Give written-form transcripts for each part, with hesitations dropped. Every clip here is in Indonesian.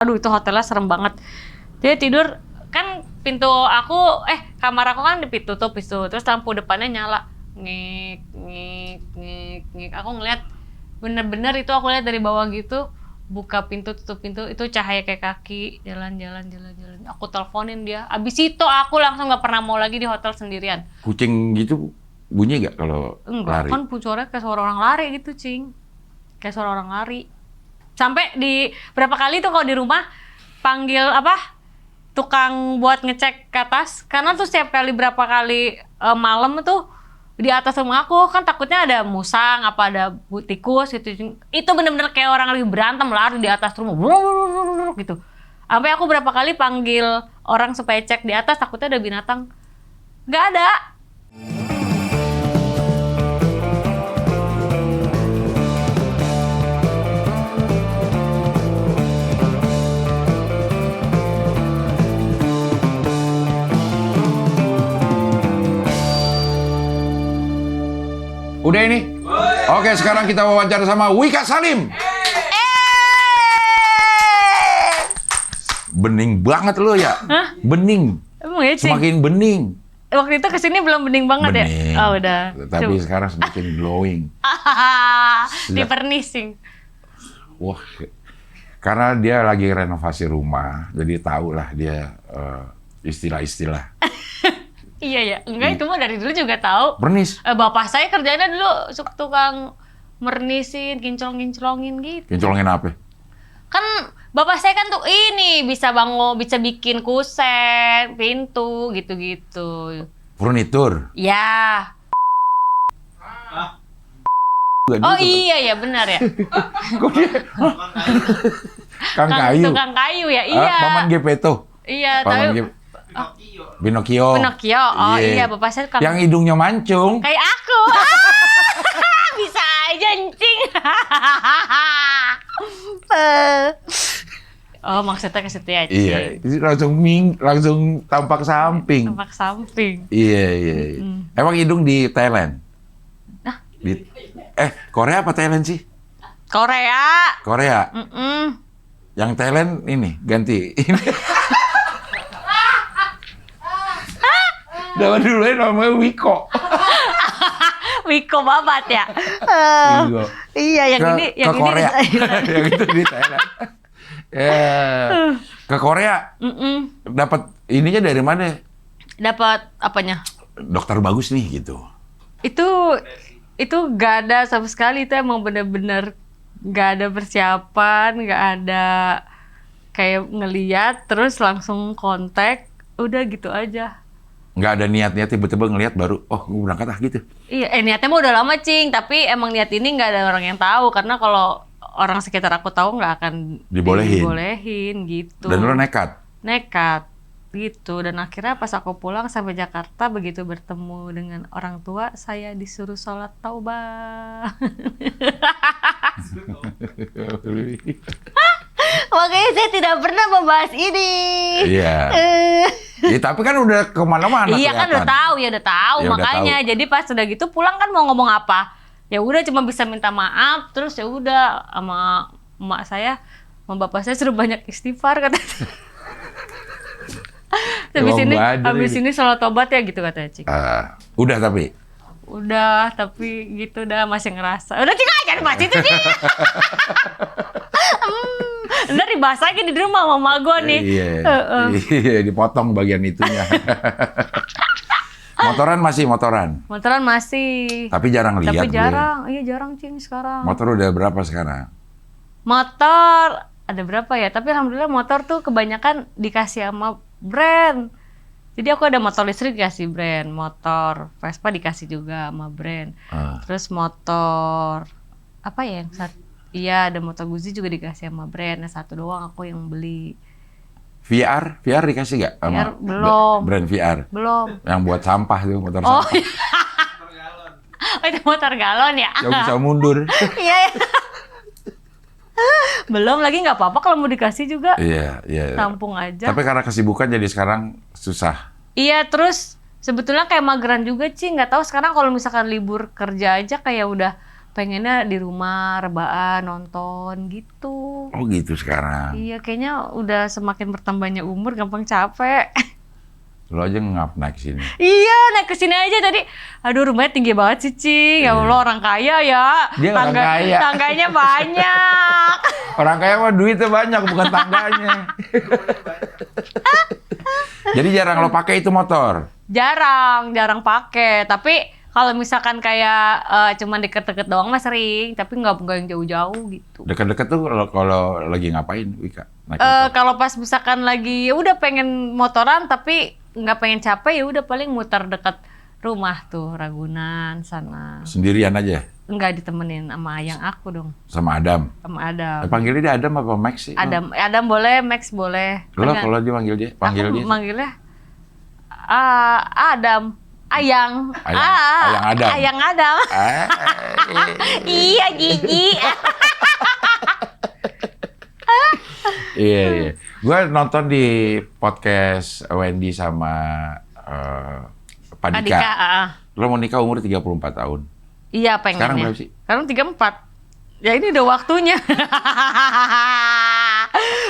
Aduh itu hotelnya serem banget. Dia tidur kan kamar aku kan ditutup itu, terus lampu depannya nyala, ngik ngik ngik ngik. Aku ngeliat bener-bener itu aku lihat dari bawah gitu, buka pintu tutup pintu itu cahaya kayak kaki jalan. Aku teleponin dia. Abis itu aku langsung nggak pernah mau lagi di hotel sendirian. Kucing gitu bunyi nggak kalau Enggak, lari? kan suaranya kayak suara orang lari gitu, Cing. Kayak suara orang lari. Sampai di berapa kali tuh kalau di rumah panggil tukang buat ngecek ke atas, karena tuh setiap kali berapa kali malam tuh di atas rumah aku kan takutnya ada musang apa ada tikus gitu. Itu bener-bener kayak orang lagi berantem lari di atas rumah gitu. Sampai aku berapa kali panggil orang supaya cek di atas, takutnya ada binatang. Nggak ada. Udah ini? Oke, sekarang kita wawancara sama Wika Salim. Bening banget lo ya? Hah? Bening. Emang ya, Cing? Semakin bening. Waktu itu kesini belum bening banget Bening. ya? Oh udah. Tapi sekarang semakin glowing. Di furnishing. Wah, karena dia lagi renovasi rumah, jadi tahulah dia istilah-istilah. Iya ya, enggak itu mah dari dulu juga tahu. Pernis. Bapak saya kerjanya dulu tukang mernisin, kinclong-kinclongin gitu. Kincolongin apa? Kan bapak saya kan tuh ini bisa bikin kusen, pintu gitu-gitu. Furnitur. Ya. Oh iya ya benar ya. Kok dia? Kang Kayu. Tukang kayu ya, iya. Paman Gepeto. Iya, Paman tapi Pinocchio. Pinocchio. Oh iya, bapak saya kan Yang hidungnya mancung. kayak aku. Bisa aja encing. Oh maksudnya ke situ ya, Cing. Iya, langsung tampak samping. Tampak samping. Iya. Emang hidung di Thailand? Hah? Korea apa Thailand sih? Korea. Korea. Yang Thailand ini ganti. Zaman dulu namanya Wiko. Wiko babat ya. Wiko. Iya, yang Ke ini yang Korea. ini. Yang itu di Thailand. Ke Korea. Dapat ininya dari mana? Dapat apanya? Dokter bagus nih gitu. Itu gak ada sama sekali, itu emang bener-bener gak ada persiapan, gak ada kayak ngeliat terus langsung kontak, udah gitu aja. Nggak ada niat-niat tiba-tiba ngelihat baru, oh gue berangkat gitu. Iya, niatnya mah udah lama, Cing, tapi emang niat ini nggak ada orang yang tahu, karena kalau orang sekitar aku tahu nggak akan dibolehin gitu. Dan lo nekat? Nekat gitu, dan akhirnya pas aku pulang sampai Jakarta, begitu bertemu dengan orang tua, saya disuruh sholat taubah. Makanya saya tidak pernah membahas ini. Iya. Ya, tapi kan udah kemana-mana. Iya kan udah tahu. Ya, Makanya udah tahu. jadi pas udah gitu pulang kan mau ngomong apa? Ya udah cuma bisa minta maaf, terus ya udah sama emak saya, sama bapak saya suruh banyak istighfar katanya. Habis ini sholat tobat ya gitu katanya, Cik. Udah tapi? Udah, tapi gitu dah masih ngerasa. Udah Cik aja bahas itu Cik. Ntar dibahas lagi di rumah sama emak gue nih. Iya, dipotong bagian itunya. Motoran masih. Tapi jarang lihat. Tapi jarang, iya jarang Cing sekarang. Motor udah berapa sekarang? Motor ada berapa ya? Tapi alhamdulillah motor tuh kebanyakan dikasih sama brand. Jadi aku ada motor listrik dikasih brand, motor Vespa dikasih juga sama brand. Terus motor apa ya yang satu? Iya, ada motor Guzzi juga dikasih sama brand. Nah, satu doang aku yang beli. VR dikasih nggak? VR belum. Brand VR? Belum. Yang buat sampah tuh, motor Oh, sampah. oh itu motor galon ya? Yang bisa mundur. Iya. Belum lagi, nggak apa-apa kalau mau dikasih juga. Iya. Tampung aja. Tapi karena kesibukan jadi sekarang susah. Iya, terus sebetulnya kayak mageran juga Ci. Nggak tahu sekarang kalau misalkan libur kerja aja kayak udah pengennya di rumah rebahan nonton gitu. Oh gitu sekarang. Iya, kayaknya udah semakin bertambahnya umur gampang capek. Lo aja ngap naik sini. Iya, naik ke sini aja tadi. Aduh, rumahnya tinggi banget sih, Cing. Ya Allah, orang kaya ya. Dia orang kaya. Tangganya banyak. Orang kaya mah duitnya banyak, bukan tangganya. Jadi jarang lo pakai itu motor? Jarang pakai. Tapi kalau misalkan kayak cuman deket-deket doang mah sering. Tapi nggak yang jauh-jauh gitu. Deket-deket tuh kalau lagi ngapain, Wika? Naik motor? Kalau pas misalkan lagi ya udah pengen motoran tapi nggak pengen capek, ya udah paling muter dekat rumah tuh Ragunan sana. Sendirian aja? Nggak ditemenin sama ayang aku dong. Sama Adam? Sama Adam. Panggilnya dia Adam apa Max sih? Adam boleh, Max boleh. Lo kalau dia panggil dia? Panggil aku dia? manggilnya Adam. Ayang Adam. Ayang Adam. Iya, Gigi. Iya. Gue nonton di podcast Wendy sama Pak Dika. Adika, Lo mau nikah umur 34 tahun. Iya, pengen. Sekarang berapa sih? Sekarang 34. Ya ini udah waktunya.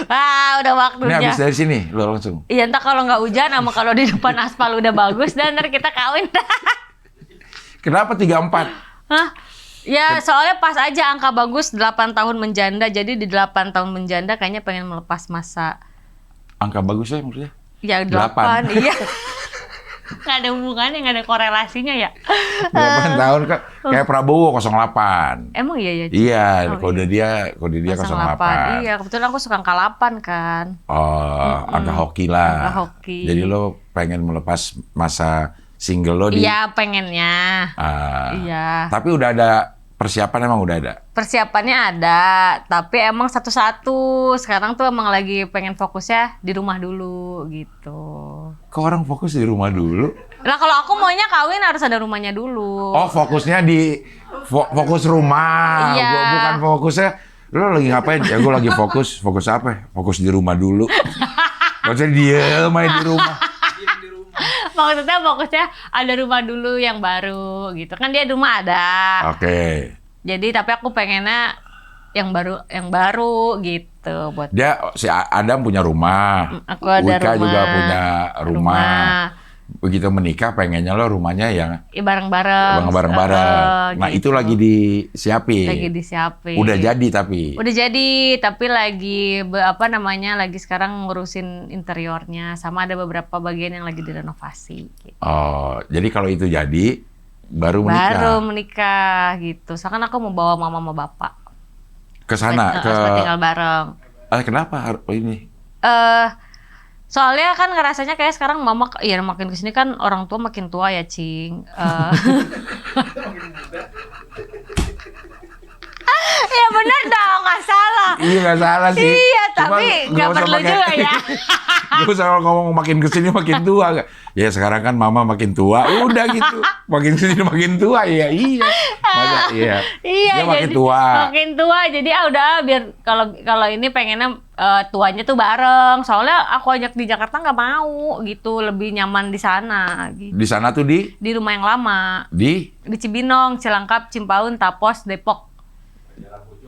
Wah, udah waktunya. Ini habis dari sini, lo langsung. Iya, entah kalau nggak hujan sama kalau di depan aspal udah bagus, dan ntar kita kawin. Kenapa 34? Hah? Ya, soalnya pas aja angka bagus 8 tahun menjanda. Jadi di 8 tahun menjanda kayaknya pengen melepas masa. Angka bagus ya maksudnya? Ya, 8. Iya. Nggak ada hubungannya, nggak ada korelasinya ya. 8 tahun kayak Prabowo 08. Emang iya ya? Iya, Oh, kode dia 08. Iya, kebetulan aku suka angka 8 kan. Oh, angka hoki lah. Angka hoki. Jadi lo pengen melepas masa single lo di... Iya, pengennya. Iya. Tapi udah ada persiapan, emang udah ada? Persiapannya ada, tapi emang satu-satu. Sekarang tuh emang lagi pengen fokusnya di rumah dulu gitu. Kok orang fokus di rumah dulu? Nah, kalau aku maunya kawin harus ada rumahnya dulu. Oh, fokusnya di fokus rumah. Iya. Bukan fokusnya, lo lagi ngapain? Ya gue lagi fokus apa? Fokus di rumah dulu. Maksudnya diem aja di rumah. Maksudnya fokusnya ada rumah dulu yang baru gitu. Kan dia rumah ada. Oke. Jadi tapi aku pengennya yang baru gitu buat Dia si Adam punya rumah. aku ada Wika rumah. juga punya rumah. Begitu menikah pengennya lo rumahnya yang bareng-bareng. Nah, gitu. itu lagi disiapin. Lagi disiapin. Udah jadi tapi. Udah jadi, tapi lagi lagi sekarang ngurusin interiornya, sama ada beberapa bagian yang lagi direnovasi gitu. Oh, jadi kalau itu jadi baru menikah. Baru menikah gitu. Soalnya aku mau bawa mama sama bapak Ke sana supaya tinggal bareng. Kenapa ini? Soalnya kan ngerasanya kayak sekarang mama ya makin kesini kan orang tua makin tua ya, Cing. Ya benar dong, nggak salah. Iya nggak salah sih. Iya, Cuma tapi nggak perlu juga ya. Gue selalu ngomong makin kesini makin tua. Ya sekarang kan mama makin tua, udah gitu. Makin kesini makin tua, ya iya. Masa, iya. Iya, dia makin jadi, tua. Makin tua, jadi udah biar kalau ini pengennya tuanya tuh bareng. Soalnya aku ajak di Jakarta nggak mau gitu, lebih nyaman di sana. Gitu. Di sana tuh di rumah yang lama. Di Cibinong, Cilangkap, Cimpaun, Tapos, Depok.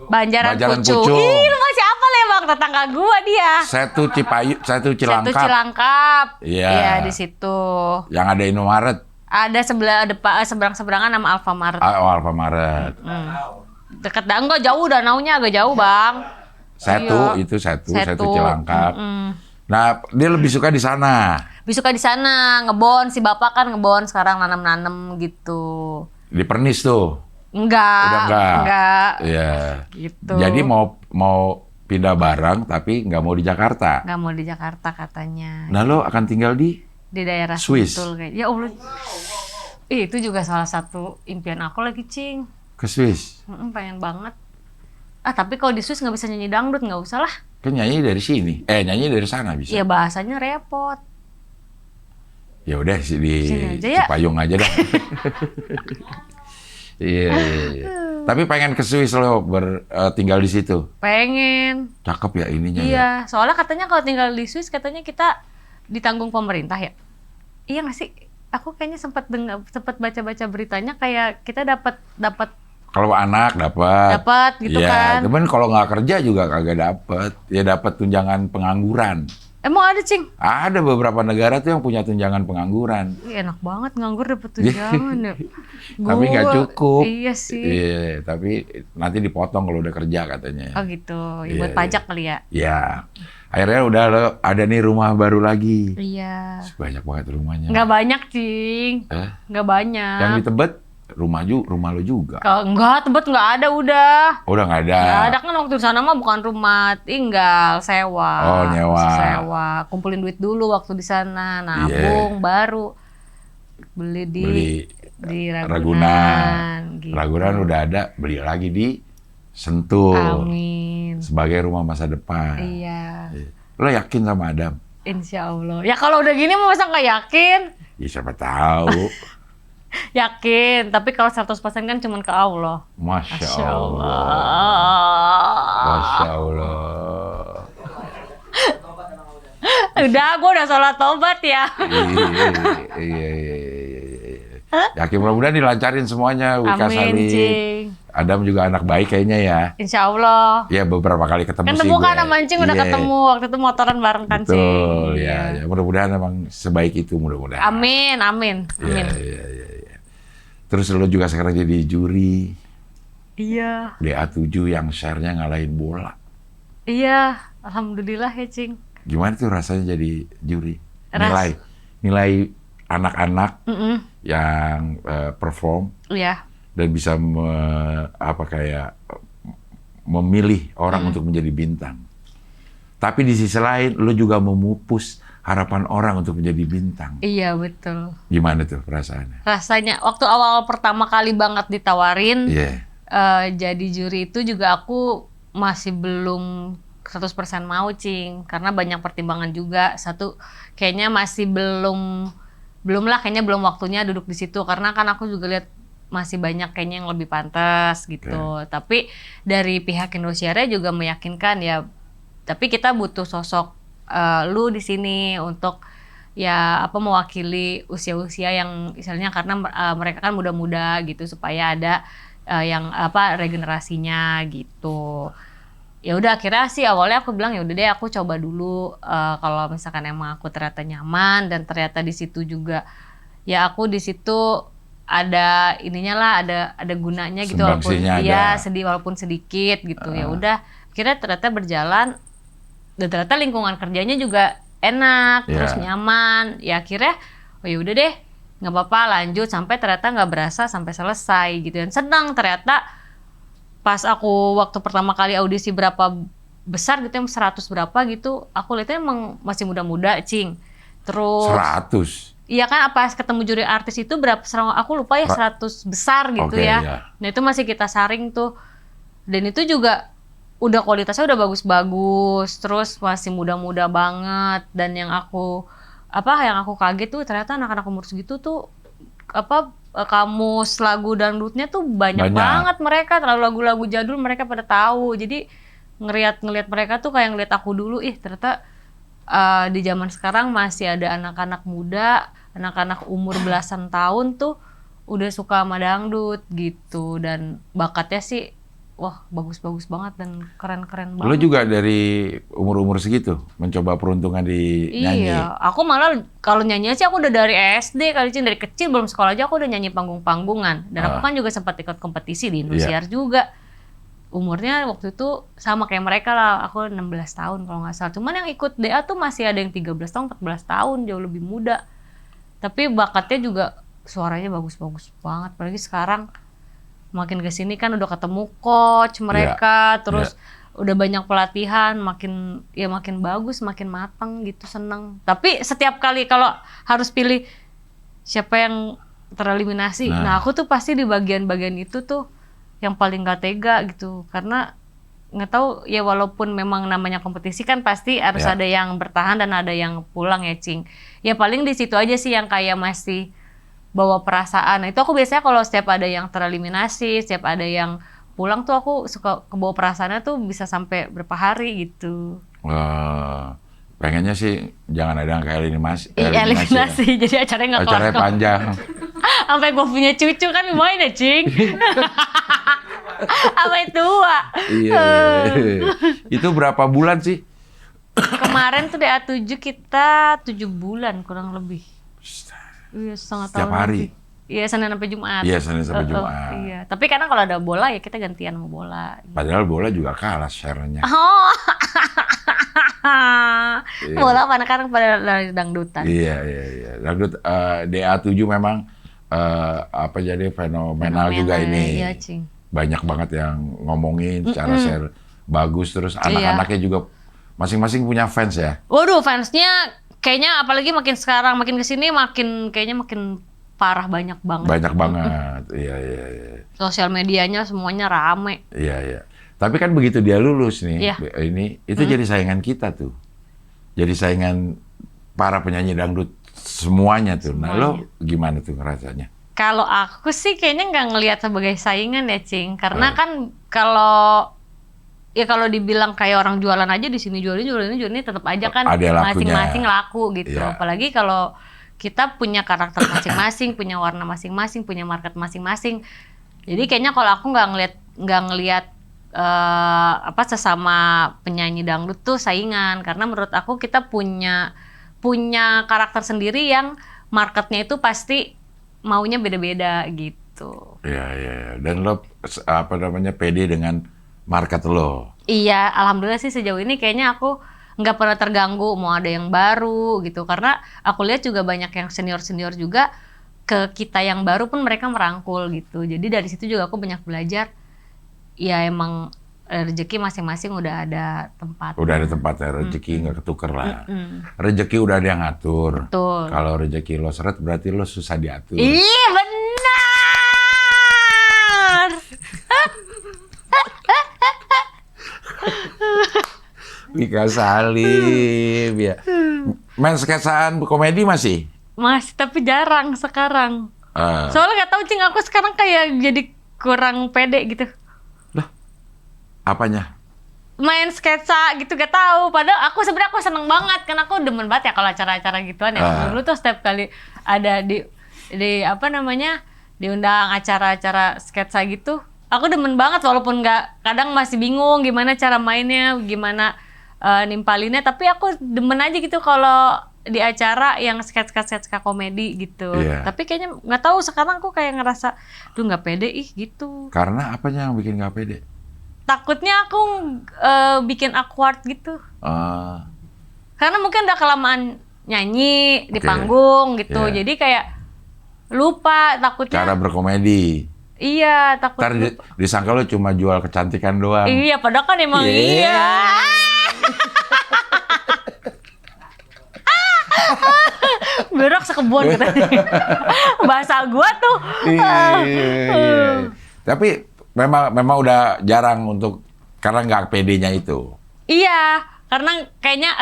Banjaran Pucung. Ih, lu masih apa le bang, tetangga gua dia. Satu Cilangkap. Satu Cilangkap. Iya. Iya, di situ. Yang ada Indomaret. Ada seberang-seberangan sama Alfamart. Oh, Alfamart. Deket enggak jauh, danaunya agak jauh, Bang. Satu Cilangkap. Nah, dia lebih suka di sana. Lebih suka di sana, ngebon, si bapak kan ngebon sekarang nanam-nanam gitu. Di Pernis tuh. Enggak. Udah enggak. Iya. Gitu. Jadi mau pindah bareng tapi nggak mau di Jakarta. Nggak mau di Jakarta katanya. Nah, lo akan tinggal di daerah Swiss. Sentul kayak. Ya Allah. Itu juga salah satu impian aku lagi, Cing. Ke Swiss. Pengen banget. Tapi kalau di Swiss nggak bisa nyanyi dangdut, nggak usah lah. Kan nyanyi dari sini. Nyanyi dari sana bisa. Iya, bahasanya repot. Ya udah di Sini aja ya. Cipayung aja dah. Iya. Tapi pengen ke Swiss lo tinggal di situ. Pengen. Cakep ya ininya. Iya, ya. soalnya katanya kalau tinggal di Swiss katanya kita ditanggung pemerintah ya. Iya nggak sih? Aku kayaknya sempat baca-baca beritanya kayak kita dapat Kalau anak dapat. Dapat gitu kan. Cuman kalau nggak kerja juga kagak dapat. Ya dapat tunjangan pengangguran. Emang ada, Cing? Ada beberapa negara tuh yang punya tunjangan pengangguran. Ih, enak banget nganggur dapet tunjangan ya. Tapi nggak cukup. Iya sih. Iya, tapi nanti dipotong kalau udah kerja katanya. Oh gitu, ya, Iya, buat pajak kali ya? Iya. Akhirnya udah ada nih rumah baru lagi. Iya. Banyak banget rumahnya. Nggak banyak, Cing. Nggak banyak. Yang di Tebet, rumah lo juga. Enggak, Tebet nggak ada udah. Udah nggak ada. Nggak ada kan waktu di sana mah bukan rumah tinggal, sewa. Oh, nyewa. Masih sewa. Kumpulin duit dulu waktu di sana, nabung, baru beli di Ragunan. Gitu. Ragunan udah ada, beli lagi di Sentul. Amin. Sebagai rumah masa depan. Iya. Lo yakin sama Adam? Insya Allah. Ya kalau udah gini masa nggak yakin? Ya siapa tahu. Yakin, tapi kalau 100% kan cuma ke Allah. Masya Masya Allah. Allah. Masya Allah. Udah, gue udah sholat tobat ya. Iya. Yakin mudah-mudahan dilancarin semuanya, Wika Amin, Sari. Cing. Adam juga anak baik kayaknya ya. Insya Allah. Ya beberapa kali ketemu Kan sih temu gue. kan sama Cing udah Iya. ketemu. Waktu itu motoran bareng kan, Cing. Betul, ya. Mudah-mudahan emang sebaik itu, mudah-mudahan. Amin, amin, amin. Iya. Terus lo juga sekarang jadi juri Iya. DA7 yang share-nya ngalahin bola. Iya, alhamdulillah ya, Cing. Gimana tuh rasanya jadi juri? Nilai anak-anak yang perform Iya. dan bisa memilih orang untuk menjadi bintang. Tapi di sisi lain lo juga memupus harapan orang untuk menjadi bintang. Iya, betul. Gimana tuh perasaannya? Rasanya waktu awal pertama kali banget ditawarin Iya. jadi juri itu juga aku masih belum 100% mau, Cing, karena banyak pertimbangan juga. Satu, kayaknya masih belum lah, kayaknya belum waktunya duduk di situ, karena kan aku juga lihat masih banyak kayaknya yang lebih pantas gitu. Tapi dari pihak Indosiar juga meyakinkan ya, tapi kita butuh sosok lu di sini untuk ya mewakili usia-usia yang misalnya, karena mereka kan muda-muda gitu, supaya ada yang regenerasinya gitu. Ya udah, akhirnya sih awalnya aku bilang ya udah deh aku coba dulu, kalau misalkan emang aku ternyata nyaman dan ternyata di situ juga ya aku di situ ada ininya lah, ada gunanya gitu, walaupun ya walaupun sedikit gitu. Ya udah, akhirnya ternyata berjalan dan ternyata lingkungan kerjanya juga enak, terus nyaman. Ya akhirnya oh ya udah deh, nggak apa-apa lanjut, sampai ternyata nggak berasa sampai selesai gitu. Dan senang ternyata pas aku waktu pertama kali audisi berapa besar gitu, 100 berapa gitu, aku lihatnya emang masih muda-muda, Cing. Terus 100? Iya kan, pas ketemu juri artis itu berapa, aku lupa ya, 100 besar gitu ya. Iya. Nah itu masih kita saring tuh. Dan itu juga udah kualitasnya udah bagus-bagus, terus masih muda-muda banget. Dan yang aku kaget tuh ternyata anak-anak umur segitu tuh kamus lagu dangdutnya tuh banyak banget mereka, terlalu lagu-lagu jadul mereka pada tahu. Jadi ngeliat mereka tuh kayak ngeliat aku dulu, ternyata di zaman sekarang masih ada anak-anak muda, anak-anak umur belasan tahun tuh udah suka sama dangdut gitu. Dan bakatnya sih wah bagus-bagus banget dan keren-keren banget. Lo juga dari umur-umur segitu mencoba peruntungan di nyanyi? Iya, aku malah kalau nyanyi sih aku udah dari SD kali, Cing. Dari kecil belum sekolah aja aku udah nyanyi panggung-panggungan. Dan aku kan juga sempat ikut kompetisi di Indosiar juga. Umurnya waktu itu sama kayak mereka lah, aku 16 tahun kalau nggak salah. Cuman yang ikut DA tuh masih ada yang 13 tahun, 14 tahun, jauh lebih muda. Tapi bakatnya juga suaranya bagus-bagus banget. Apalagi sekarang makin kesini kan udah ketemu coach mereka, terus udah banyak pelatihan, makin bagus, makin matang gitu, seneng. Tapi setiap kali kalau harus pilih siapa yang tereliminasi, nah aku tuh pasti di bagian-bagian itu tuh yang paling gak tega gitu, karena nggak tahu ya, walaupun memang namanya kompetisi kan pasti harus ada yang bertahan dan ada yang pulang ya, Cing. Ya paling di situ aja sih yang kayak masih bawa perasaan. Nah, itu aku biasanya kalau setiap ada yang tereliminasi, setiap ada yang pulang tuh aku suka kebawa perasaannya tuh bisa sampai berapa hari gitu. Pengennya sih jangan ada yang kayak eliminasi ya. Jadi acaranya nggak kelar. Acaranya panjang. Sampai gue punya cucu kan lumayan ya, Cing. Apa itu tua? Iya. Itu berapa bulan sih? Kemarin tuh DA7 kita 7 bulan kurang lebih. Iya, setengah tahun. Setiap hari? Lebih. Iya, Senin sampai Jumat. Iya, Senin sampai Jumat. Iya, tapi kadang kalau ada bola ya kita gantian sama bola. Padahal bola juga kalah share-nya. Oh. Bola mana kadang pada lari dangdutan. Iya. Dangdut DA7 memang jadi fenomenal juga ini. Iya, Cing. Banyak banget yang ngomongin cara share bagus, terus anak-anaknya juga masing-masing punya fans ya. Waduh, fansnya kayaknya apalagi makin sekarang makin kesini kayaknya makin parah, banyak banget. Banyak banget. Iya. Sosial medianya semuanya rame. Iya. Tapi kan begitu dia lulus nih, Iya. itu jadi saingan kita tuh. Jadi saingan para penyanyi dangdut semuanya tuh. Nah, lo gimana tuh rasanya? Kalau aku sih kayaknya nggak ngelihat sebagai saingan ya, Cing. Karena kan kalau dibilang kayak orang jualan aja di sini jual ini tetap aja kan masing-masing laku gitu. Iya. Apalagi kalau kita punya karakter masing-masing, punya warna masing-masing, punya market masing-masing. Jadi kayaknya kalau aku nggak ngelihat sesama penyanyi dangdut tuh saingan, karena menurut aku kita punya karakter sendiri yang marketnya itu pasti maunya beda-beda gitu. Iya. Dan lo pede dengan market lo. Iya, alhamdulillah sih sejauh ini kayaknya aku nggak pernah terganggu mau ada yang baru gitu, karena aku lihat juga banyak yang senior juga ke kita yang baru pun mereka merangkul gitu. Jadi dari situ juga aku banyak belajar. Ya emang rezeki masing-masing udah ada tempat. Udah ada tempatnya, rezeki nggak ketuker lah. Rezeki udah ada yang ngatur. Betul. Kalau rezeki lo seret berarti lo susah diatur. Iya benar. Mika Salim ya. Main sketsaan komedi masih? Masih, tapi jarang sekarang. Soalnya nggak tahu, Cing, aku sekarang kayak jadi kurang pede gitu. Lah, apanya? Main sketsa gitu, gak tahu. Padahal aku sebenarnya seneng banget, karena aku demen banget ya kalau acara-acara gituan ya. Dulu tuh setiap kali ada di diundang acara-acara sketsa gitu, aku demen banget walaupun kadang masih bingung gimana cara mainnya, gimana nimpalinnya, tapi aku demen aja gitu kalau di acara yang sketsa komedi gitu. Iya. Tapi kayaknya nggak tahu sekarang aku kayak ngerasa tuh nggak pede gitu. Karena apanya yang bikin nggak pede? Takutnya aku bikin awkward gitu. Karena mungkin udah kelamaan nyanyi di panggung gitu. Yeah. Jadi kayak lupa takutnya. Cara berkomedi. Iya, takut. Ntar disangka lo cuma jual kecantikan doang. Iya, padahal kan emang iya. Berok sekebun gitu. Bahasa gua tuh. Iya. Tapi memang udah jarang karena nggak pedenya itu. Iya, karena kayaknya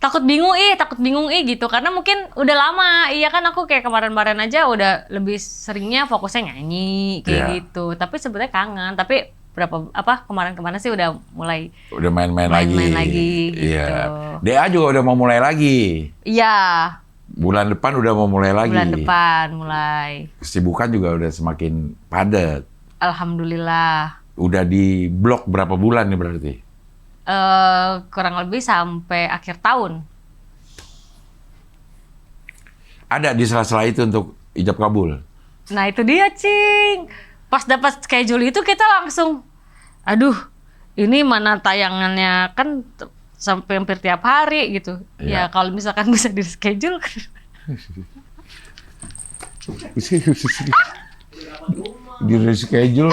takut bingung gitu, karena mungkin udah lama. Iya kan, aku kayak kemarin-kemarin aja udah lebih seringnya fokusnya nyanyi kayak gitu. Tapi sebenarnya kangen, tapi kemarin-kemarin sih udah main-main lagi. Gitu. Iya. DA juga udah mau mulai lagi. Iya. Bulan depan udah mau mulai lagi. Bulan depan mulai. Kesibukan juga udah semakin padat. Alhamdulillah. Udah di blok berapa bulan nih berarti? Kurang lebih sampai akhir tahun. Ada di sela-sela itu untuk ijab kabul? Nah itu dia, Cing. Pas dapat schedule itu kita langsung, ini mana tayangannya kan sampai hampir tiap hari gitu. Iya. Ya kalau misalkan bisa di schedule. Di reschedule.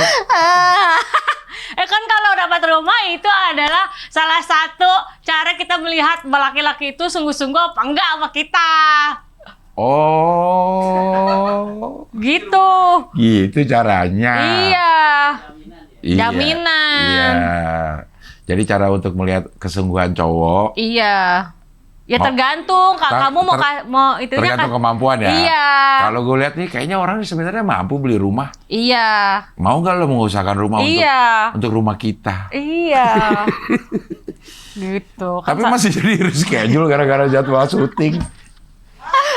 Kan kalau dapat rumah itu adalah salah satu cara kita melihat laki-laki itu sungguh-sungguh apa enggak sama kita. Oh. Gitu. Gitu caranya. Iya. Jaminan. Iya. Jadi cara untuk melihat kesungguhan cowok. Iya. Ya tergantung, kamu mau itunya tergantung kan. kemampuan ya. Iya. Kalau gue lihat nih kayaknya orang sebenarnya mampu beli rumah. Iya. Mau nggak lo mengusahakan rumah untuk rumah kita? Iya. Gitu. Tapi masih jadi reschedule gara-gara jadwal syuting.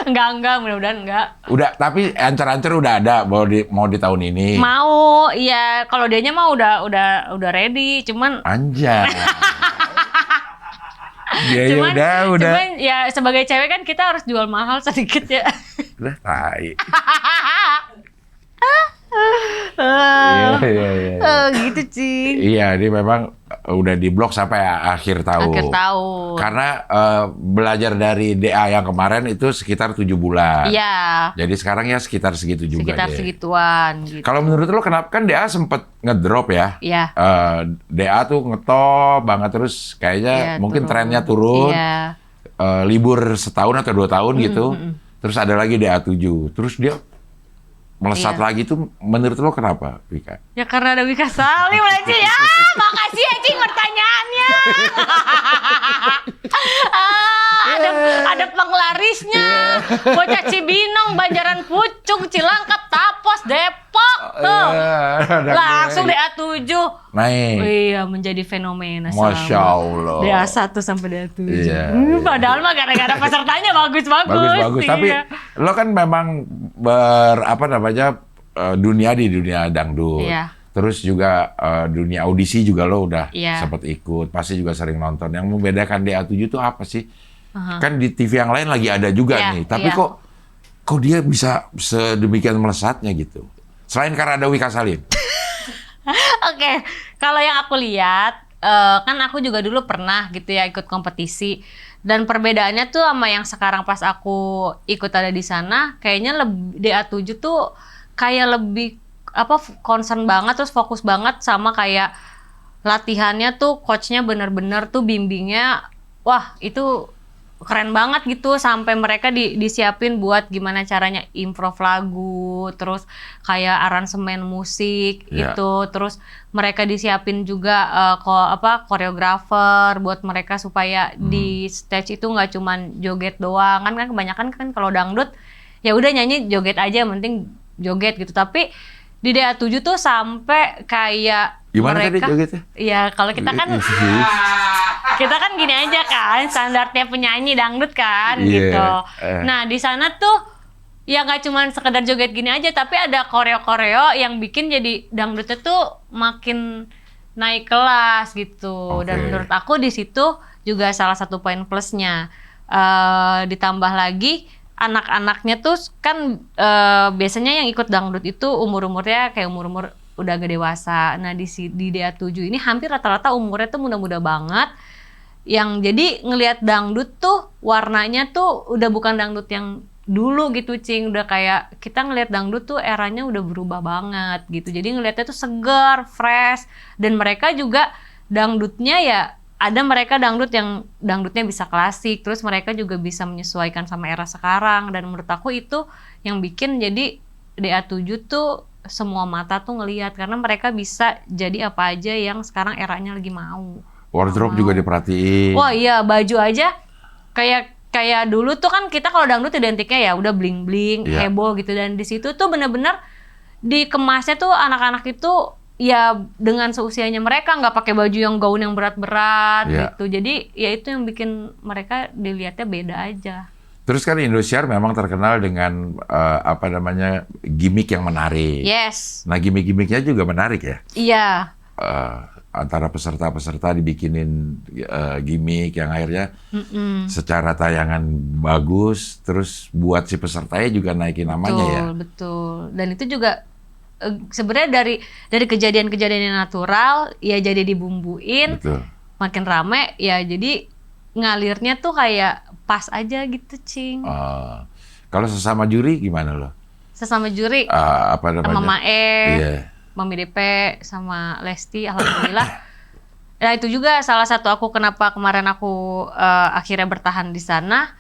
Enggak, mudah-mudahan enggak. Udah, tapi ancer-ancer udah ada mau di tahun ini. Mau, ya kalau dianya mah udah ready, cuman Anjay. Dia cuman, udah. cuman ya sebagai cewek kan kita harus jual mahal sedikit ya. Udah, tai. Eh, Iya. gitu Cing. Iya, ini memang udah diblok sampai akhir tahun. Akhir tahun. Karena belajar dari DA yang kemarin itu sekitar 7 bulan. Iya. Jadi sekarang ya sekitar segitu juga Sekitar deh. segituan gitu. Kalau menurut lo kenapa kan DA sempet ngedrop ya? Iya. DA tuh ngetop banget terus kayaknya Iya, mungkin turun. trennya turun. Iya. Libur setahun atau 2 tahun gitu. Terus ada lagi DA 7. Terus dia melesat Iya. lagi tuh menurut lo kenapa, Wika? Ya karena ada Wika Salim aja ya. Makasih ya Cing pertanyaannya. Ada penglarisnya. Bocah Cibinong, Banjaran Pucung, Cilangkap, Tapos, Depok. Tuh. Langsung DA 7. Naik. Iya, menjadi fenomena Masya Allah. DA 1 sampai DA 7. Iya, Padahal mah gara-gara pesertanya bagus-bagus. Bagus. Tapi Iya. lo kan memang dunia di dunia dangdut. Iya. Terus juga dunia audisi juga lo udah Iya. sempat ikut. Pasti juga sering nonton. Yang membedakan DA 7 itu apa sih? Aha. Kan di TV yang lain lagi ada juga Iya, nih. Tapi iya. kok dia bisa sedemikian melesatnya gitu? Selain karena ada Wika Salim. Oke, kalau yang aku lihat, kan aku juga dulu pernah gitu ya ikut kompetisi. Dan perbedaannya tuh sama yang sekarang pas aku ikut ada di sana, kayaknya DA 7 tuh kayak lebih concern banget, terus fokus banget sama kayak latihannya tuh coachnya bener-bener tuh bimbingnya, wah itu keren banget gitu, sampai mereka disiapin buat gimana caranya improv lagu, terus kayak aransemen musik Ya. itu, terus mereka disiapin juga koreografer buat mereka supaya di stage itu nggak cuman joget doang, kan kebanyakan kan kalau dangdut ya udah nyanyi joget aja, yang penting joget gitu. Tapi di DA 7 tuh sampai kayak Gimana mereka, tadi jogetnya? ya kalau kita kan kita kan gini aja kan, standarnya penyanyi dangdut kan, Iya, gitu. eh. Nah di sana tuh ya nggak cuma sekedar joget gini aja, tapi ada koreo-koreo yang bikin jadi dangdutnya tuh makin naik kelas gitu. Dan Oke. menurut aku di situ juga salah satu poin plusnya. Ditambah lagi anak-anaknya tuh kan biasanya yang ikut dangdut itu umur-umurnya kayak umur-umur udah agak dewasa. Nah di DA 7 ini hampir rata-rata umurnya tuh muda-muda banget. Yang jadi ngelihat dangdut tuh warnanya tuh udah bukan dangdut yang dulu gitu Cing, udah kayak kita ngelihat dangdut tuh eranya udah berubah banget gitu. Jadi ngelihatnya tuh segar, fresh, dan mereka juga dangdutnya ya ada mereka dangdut yang dangdutnya bisa klasik, terus mereka juga bisa menyesuaikan sama era sekarang, dan menurut aku itu yang bikin jadi DA 7 tuh semua mata tuh ngelihat karena mereka bisa jadi apa aja yang sekarang eranya lagi mau. Wardrobe juga diperhatiin. Wah iya, baju aja kayak dulu tuh kan kita kalau dangdut identiknya ya udah bling bling, Iya. heboh gitu, dan di situ tuh bener-bener dikemasnya tuh anak-anak itu ya dengan seusianya mereka, nggak pakai baju yang gaun yang berat-berat Iya. gitu. Jadi ya itu yang bikin mereka dilihatnya beda aja. Terus kan Indosiar memang terkenal dengan gimmick yang menarik. Yes, Nah gimmick-gimmicknya juga menarik ya. iya. Antara peserta-peserta dibikinin gimmick yang akhirnya secara tayangan bagus, terus buat si pesertanya juga naikin namanya ya. Betul. Dan itu juga sebenarnya dari kejadian-kejadian yang natural ya jadi dibumbuin, Betul. makin rame ya jadi ngalirnya tuh kayak pas aja gitu Cing. Kalau sesama juri gimana lo? Sesama juri Sama sama Mae, Iya. Mami DP sama Lesti, alhamdulillah. Nah itu juga salah satu aku kenapa kemarin aku akhirnya bertahan di sana.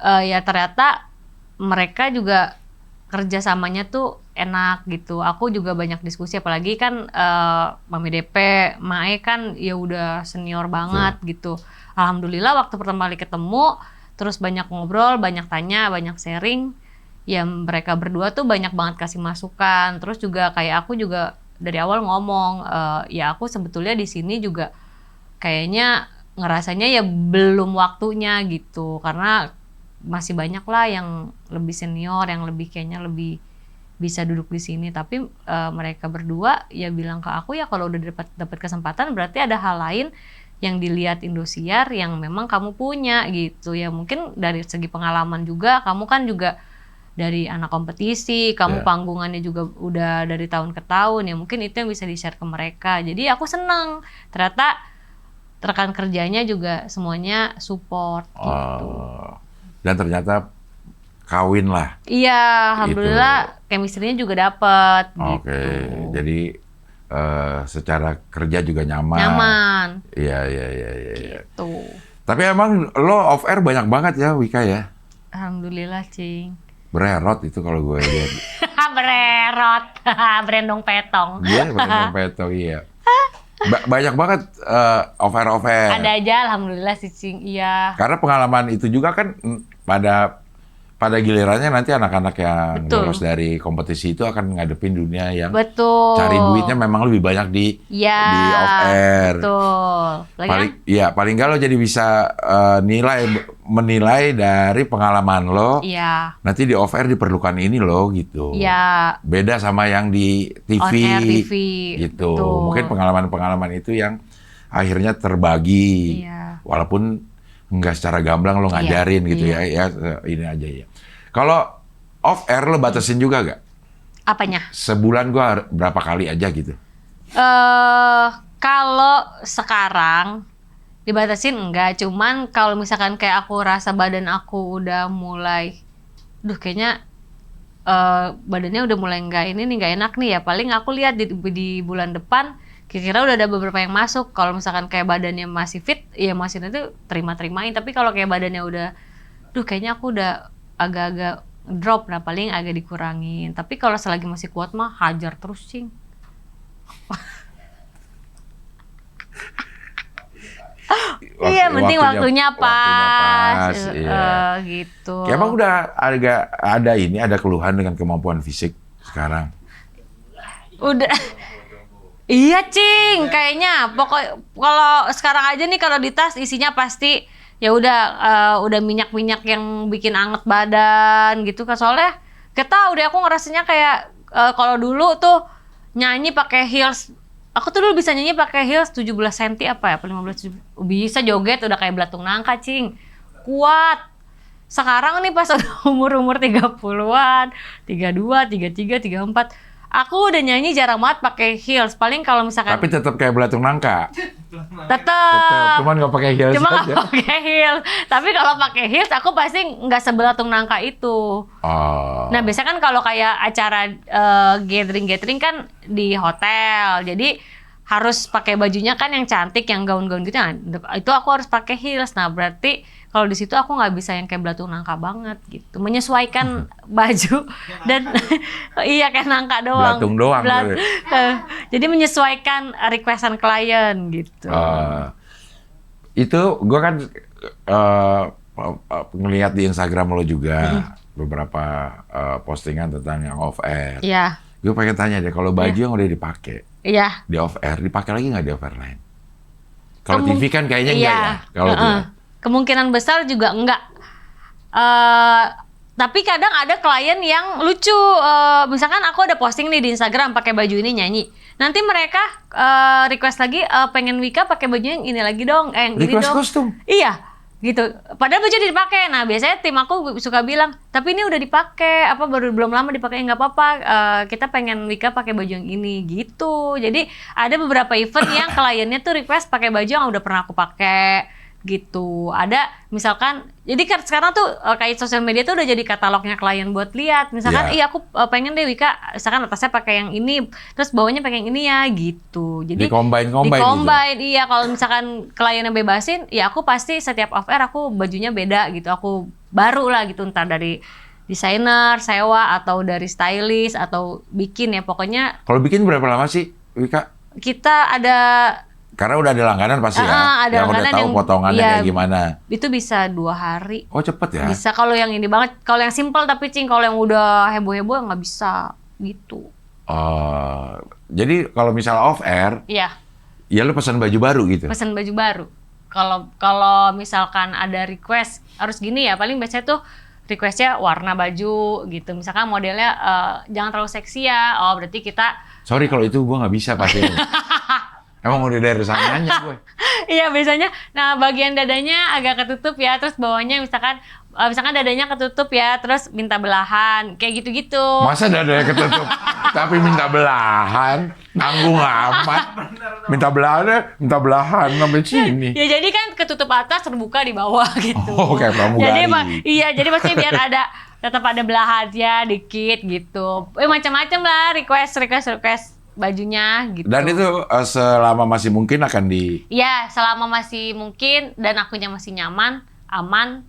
Ya ternyata mereka juga kerjasamanya tuh enak gitu. Aku juga banyak diskusi, apalagi kan Mami DP, Mae kan ya udah senior banget gitu. Alhamdulillah waktu pertama kali ketemu, terus banyak ngobrol, banyak tanya, banyak sharing. Ya mereka berdua tuh banyak banget kasih masukan. Terus juga kayak aku juga dari awal ngomong, ya aku sebetulnya di sini juga kayaknya ngerasanya ya belum waktunya gitu. Karena masih banyak lah yang lebih senior, yang lebih kayaknya lebih bisa duduk di sini. Tapi mereka berdua ya bilang ke aku, ya kalau udah dapat kesempatan berarti ada hal lain yang dilihat Indosiar yang memang kamu punya gitu ya. Mungkin dari segi pengalaman juga, kamu kan juga dari anak kompetisi, kamu panggungannya juga udah dari tahun ke tahun, ya mungkin itu yang bisa di-share ke mereka. Jadi aku seneng ternyata rekan kerjanya juga semuanya support gitu. Dan ternyata kawin lah. Iya, alhamdulillah chemistry-nya juga dapet Oke, gitu. jadi secara kerja juga nyaman. Nyaman. Iya. Gitu. Tapi emang lo off air banyak banget ya, Wika ya? Alhamdulillah, Cing. Bererot itu kalau gue lihat. Bererot. Berendong petong. Iya, berendong petong, iya. Banyak banget off air. Ada aja, alhamdulillah sih, Cing. Iya. Karena pengalaman itu juga kan pada gilirannya nanti anak-anak yang lolos dari kompetisi itu akan ngadepin dunia yang betul. Cari duitnya memang lebih banyak di off air. Betul. Paling nggak lo jadi bisa menilai dari pengalaman lo. Iya. Nanti di off air diperlukan ini lo gitu. Iya. Beda sama yang di TV. On air TV. Gitu. Betul. Mungkin pengalaman-pengalaman itu yang akhirnya terbagi. Iya. Walaupun nggak secara gamblang lo ngajarin gitu ya ini aja ya. Kalau off air lo batasin juga gak? Apanya? Sebulan gua berapa kali aja gitu? Kalau sekarang dibatasin enggak, cuman kalau misalkan kayak aku rasa badan aku udah mulai, kayaknya badannya udah mulai nggak enak nih ya, paling aku lihat di bulan depan kira-kira udah ada beberapa yang masuk. Kalau misalkan kayak badannya masih fit, ya masih nanti terima-terimain. Tapi kalau kayak badannya udah, kayaknya aku udah agak-agak drop, nah paling agak dikurangin. Tapi kalau selagi masih kuat mah hajar terus, Cing. Iya, penting waktunya pas. Iya. Gitu. Ya, emang udah ada keluhan dengan kemampuan fisik sekarang? Udah. Iya, Cing, kayaknya kalau sekarang aja nih kalau di tas isinya pasti ya udah minyak-minyak yang bikin anget badan gitu kan. Soalnya gak tau deh, aku ngerasanya kayak kalau dulu tuh nyanyi pakai heels, aku tuh dulu bisa nyanyi pakai heels 17 cm apa 15 bisa joget udah kayak belatung nangka, Cing. Kuat. Sekarang nih pas udah umur 30-an, 32, 33, 34, aku udah nyanyi jarang banget pakai heels. Paling kalau misalkan Tapi tetap kayak belatung nangka. Tetap. Cuman nggak pakai heels Cuma aja. nggak pakai heels. Tapi kalau pakai heels aku pasti nggak sebelatung nangka itu. Nah biasanya kan kalau kayak acara gathering kan di hotel, jadi harus pakai bajunya kan yang cantik, yang gaun-gaun gitu. Nah, itu aku harus pakai heels. Nah berarti kalau di situ aku nggak bisa yang kayak belatung nangka banget gitu. Menyesuaikan baju dan iya kayak nangka doang. Belatung doang. Jadi menyesuaikan requestan klien gitu. Itu gue kan ngelihat di Instagram lo juga beberapa postingan tentang yang off air. Iya. Gue pengen tanya deh, kalau baju yang udah dipakai di off air, dipakai lagi nggak di off air lain? Kalau TV kan kayaknya enggak ya. Kalau kemungkinan besar juga enggak. Tapi kadang ada klien yang lucu. Misalkan aku ada posting nih di Instagram pakai baju ini nyanyi. Nanti mereka request lagi pengen Wika pakai bajunya yang ini lagi dong, yang ini request dong. kostum. Iya, gitu. Padahal baju udah dipakai. Nah, biasanya tim aku suka bilang, "Tapi ini udah dipakai, belum lama dipakai, nggak apa-apa. Kita pengen Wika pakai baju yang ini." Gitu. Jadi, ada beberapa event yang kliennya tuh request pakai baju yang udah pernah aku pakai. Gitu. Ada misalkan, jadi kan sekarang tuh kayak sosial media tuh udah jadi katalognya klien buat lihat. Misalkan, iya aku pengen deh Wika, misalkan atasnya pakai yang ini, terus bawahnya pakai yang ini ya, gitu. Jadi Di-combine gitu. Iya, kalau misalkan kliennya bebasin, ya aku pasti setiap off air aku bajunya beda gitu. Aku baru lah gitu, entah dari desainer, sewa, atau dari stylist, atau bikin ya. Pokoknya. Kalau bikin berapa lama sih, Wika? Kita ada. Karena udah ada langganan pasti ada yang udah tahu potongannya kayak gimana. Itu bisa 2 hari. Oh cepet ya? Bisa kalau yang ini banget, kalau yang simple tapi Cing, kalau yang udah heboh-heboh nggak bisa gitu. Jadi kalau misal off air, Iya. ya lu pesan baju baru gitu? Pesan baju baru. kalau misalkan ada request harus gini ya, paling biasanya tuh requestnya warna baju gitu. Misalkan modelnya jangan terlalu seksi ya. Oh berarti kita Sorry kalau itu gue nggak bisa pasti. Emang udah dari sananya gue. iya biasanya. Nah bagian dadanya agak ketutup ya. Terus bawahnya misalkan dadanya ketutup ya. Terus minta belahan kayak gitu-gitu. Masa dadanya ketutup tapi minta belahan, nanggung amat. Minta belahan sampai sini. Ya jadi kan ketutup atas terbuka di bawah gitu. Oh kayak pramugari. Jadi maksudnya biar tetap ada belahannya dikit gitu. Macam-macam lah request bajunya gitu. Dan itu selama masih mungkin akan Iya, selama masih mungkin dan akunya masih nyaman, aman.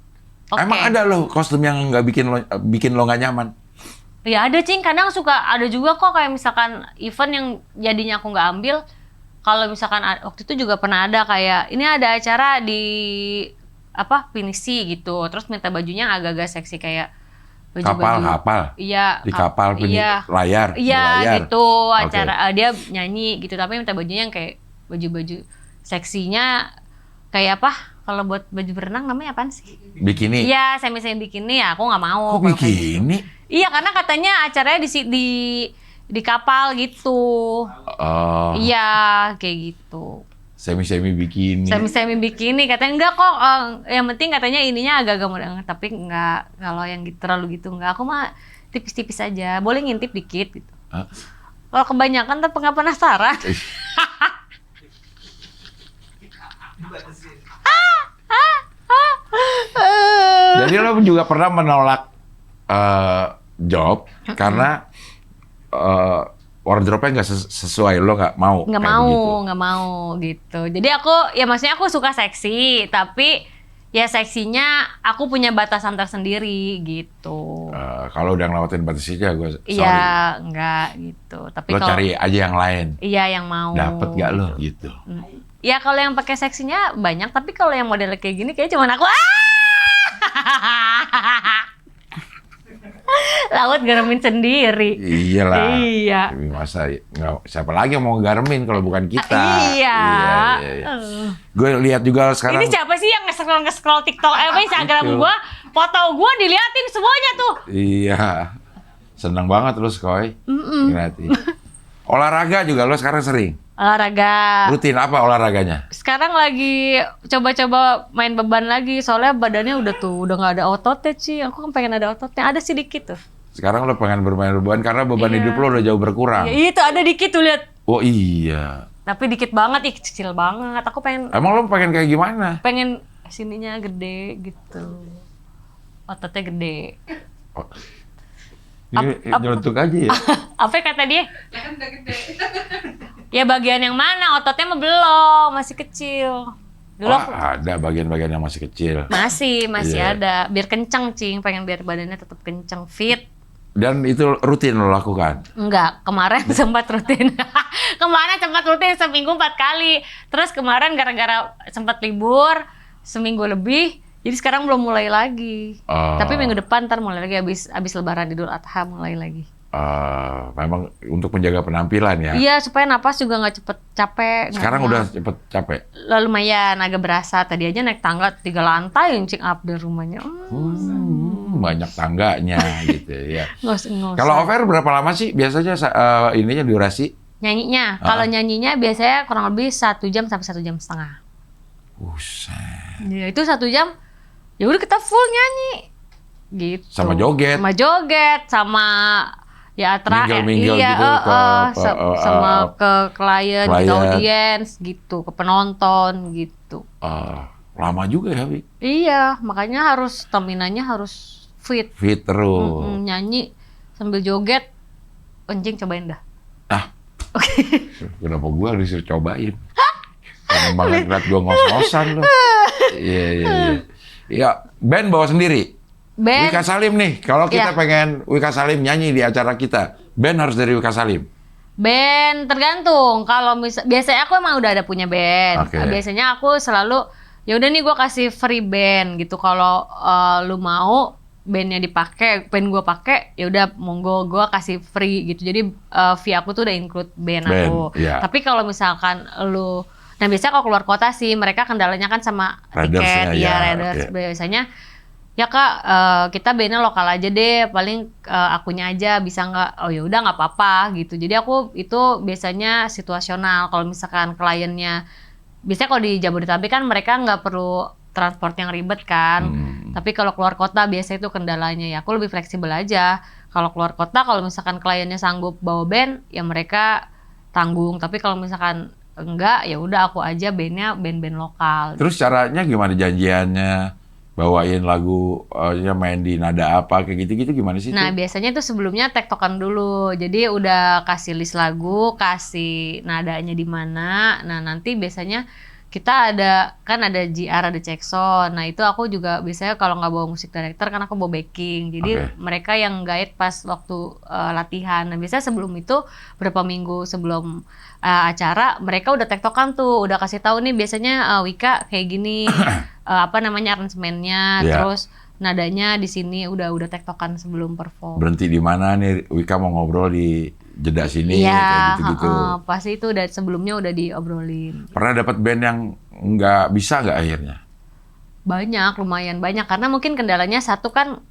Oke. Emang ada loh kostum yang nggak bikin lo nggak nyaman? Ya ada Cing, kadang suka ada juga kok kayak misalkan event yang jadinya aku nggak ambil. Kalau misalkan waktu itu juga pernah ada kayak ini ada acara di Pinisi gitu. Terus minta bajunya agak-agak seksi kayak Kapal. Iya. Di kapal layar. Iya gitu Oke. acara dia nyanyi gitu tapi minta bajunya yang kayak baju-baju seksinya kayak apa? Kalau buat baju berenang namanya apaan sih? Bikini. Iya, semi bikini ya, aku nggak mau. Kok bikini? Iya, karena katanya acaranya di kapal gitu. Oh. Iya, kayak gitu. Semi bikini. Semi bikini katanya enggak kok. Yang penting katanya ininya agak-agak modern, tapi enggak kalau yang terlalu gitu enggak. Aku mah tipis-tipis aja. Boleh ngintip dikit gitu. Hah? Kalau kebanyakan tapi nggak penasaran. Jadi lo juga pernah menolak job karena wardrobe-nya nggak sesuai, lo nggak mau Nggak kayak mau, begitu. nggak mau gitu. Jadi maksudnya aku suka seksi, tapi ya seksinya aku punya batasan tersendiri gitu. Kalau udah ngelewatin batas itu ya gue sorry. Iya, enggak gitu. Tapi Lo kalau cari aja yang lain. iya yang mau. Dapet gak lo gitu? Ya kalau yang pakai seksinya banyak, tapi kalau yang model kayak gini kayak cuman aku. Laut garemin sendiri. Iyalah. Iya. Masa nggak, siapa lagi yang mau garemin kalau bukan kita? Iya. Gue lihat juga sekarang. Ini siapa sih yang nge-scroll TikTok Instagram Itu. gue, foto gue diliatin semuanya tuh. Iya. Seneng banget lo, Skoy. Ngeliatin. Olahraga juga lo sekarang sering. Olahraga. Rutin apa olahraganya? Sekarang lagi coba-coba main beban lagi, soalnya badannya udah nggak ada ototnya sih. Aku kan pengen ada ototnya, ada sedikit tuh. Sekarang lo pengen bermain beban karena beban Iya. hidup lo udah jauh berkurang. Ya, itu ada dikit tuh lihat. Oh iya. Tapi dikit banget, kecil banget. Aku Emang lo pengen kayak gimana? pengen sininya gede gitu. Ototnya gede. Oh. Ini nyelentuk aja ya. Apa kata dia? Ya bagian yang mana? Ototnya mah belum, masih kecil. Dulu Oh, aku ada bagian-bagian yang masih kecil. masih Iya. ada. Biar kenceng, Cing. Pengen biar badannya tetap kenceng, fit. Dan itu rutin lo lakukan. Enggak, kemarin sempat rutin. Kemarin sempat rutin seminggu 4 kali. Terus kemarin gara-gara sempat libur seminggu lebih, jadi sekarang belum mulai lagi. Oh. Tapi minggu depan ntar mulai lagi habis Lebaran Idul Adha mulai lagi. Memang untuk menjaga penampilan ya. Iya, supaya napas juga nggak cepet capek. Sekarang nggak udah enak. cepet capek. Lumayan agak berasa. Tadi aja naik tangga 3 lantai incing up dari rumahnya. Banyak tangganya gitu ya. Nggak usah. Kalau over berapa lama sih biasanya ininya durasi? Nyanyinya, kalau nyanyinya biasanya kurang lebih 1 jam sampai 1 jam setengah. Buset. Ya itu 1 jam, ya udah kita full nyanyi, gitu. Sama joget. Sama ya Mingle-mingle iya, gitu sama ke klien, ke klien. audiens, gitu, ke penonton, gitu. Lama juga ya, Wi. Iya, makanya harus staminanya harus fit. Fit terus. Nyanyi sambil joget, anjing cobain dah. Kenapa gua disuruh cobain? Karena banget ngeliat gua ngos-ngosan loh. Iya. Ya, band bawa sendiri. Band, Wika Salim nih, kalau kita Iya. pengen Wika Salim nyanyi di acara kita, band harus dari Wika Salim. band tergantung. Kalau biasanya aku emang udah ada punya band. Oke. Biasanya aku selalu ya udah nih gue kasih free band gitu. Kalau lu mau bandnya dipakai, band gue pakai, ya udah monggo gue kasih free gitu. Jadi fee aku tuh udah include band aku. Iya. Tapi kalau misalkan lu Nah biasanya kalau keluar kota sih mereka kendalanya kan sama Ridersnya, tiket, ya, riders. oke. Biasanya ya Kak, kita bandnya lokal aja deh, paling akunya aja bisa nggak? Oh ya udah nggak apa-apa gitu. Jadi aku itu biasanya situasional. Kalau misalkan kliennya, biasanya kalau di Jabodetabek kan mereka nggak perlu transport yang ribet kan. Tapi kalau keluar kota biasanya itu kendalanya ya. Aku lebih fleksibel aja. Kalau keluar kota, kalau misalkan kliennya sanggup bawa band, ya mereka tanggung. Tapi kalau misalkan enggak, ya udah aku aja bandnya band-band lokal. Terus caranya gimana janjiannya? Bawain lagu, ya main di nada apa, kayak gitu-gitu gimana sih Nah, tuh? biasanya itu sebelumnya tektokan dulu. Jadi udah kasih list lagu, kasih nadanya di mana. Nah, nanti biasanya kita ada GR, ada Cekson. Nah, itu aku juga biasanya kalau nggak bawa musik director kan aku bawa backing. Jadi Oke. mereka yang guide pas waktu latihan. Nah, biasanya sebelum itu berapa minggu sebelum acara mereka udah tektokan tuh, udah kasih tahu nih biasanya Wika kayak gini apa namanya aransemennya, Iya. terus nadanya di sini udah tektokan sebelum perform. Berhenti di mana nih? Wika mau ngobrol di jeda sini, Iya, kayak gitu-gitu. pasti itu dari sebelumnya udah diobrolin. Pernah dapat band yang nggak bisa nggak akhirnya? Banyak, lumayan banyak karena mungkin kendalanya satu kan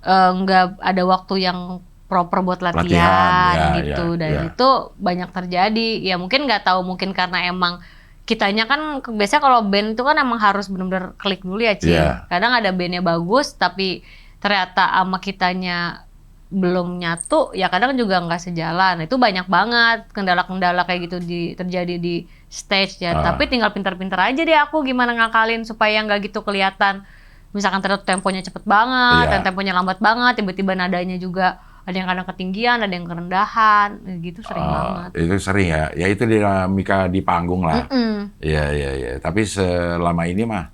nggak ada waktu yang proper buat latihan, ya, gitu. ya, Dan ya. itu banyak terjadi. Ya mungkin nggak tahu, mungkin karena emang kitanya kan biasanya kalau band itu kan emang harus benar-benar klik dulu ya, Cing. Iya. Kadang ada bandnya bagus tapi ternyata sama kitanya belum nyatu, ya kadang juga nggak sejalan. Itu banyak banget kendala-kendala kayak gitu terjadi di stage ya. Tapi tinggal pintar-pintar aja deh aku gimana ngakalin supaya nggak gitu kelihatan. Misalkan ternyata temponya cepet banget, Iya. dan temponya lambat banget, tiba-tiba nadanya juga ada yang kadang ketinggian, ada yang kerendahan, gitu sering banget. Itu sering ya. Ya itu dinamika di panggung lah. Iya, iya, iya. Tapi selama ini mah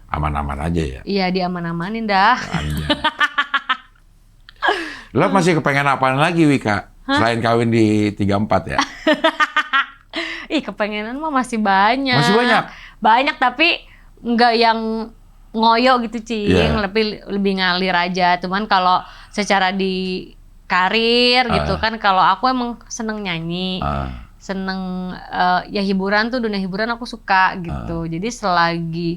aman-aman aja ya. Iya, diaman-amanin dah. Anjay. Lo masih kepengen apaan lagi, Wika? Selain kawin di 34 ya? Ih, kepengenan mah masih banyak. Masih banyak? Banyak, tapi nggak yang ngoyo gitu, Cing. Iya. Lebih ngalir aja. Cuman kalau secara di karir gitu kan, kalau aku emang seneng nyanyi. Seneng ya hiburan tuh, dunia hiburan aku suka gitu. Jadi selagi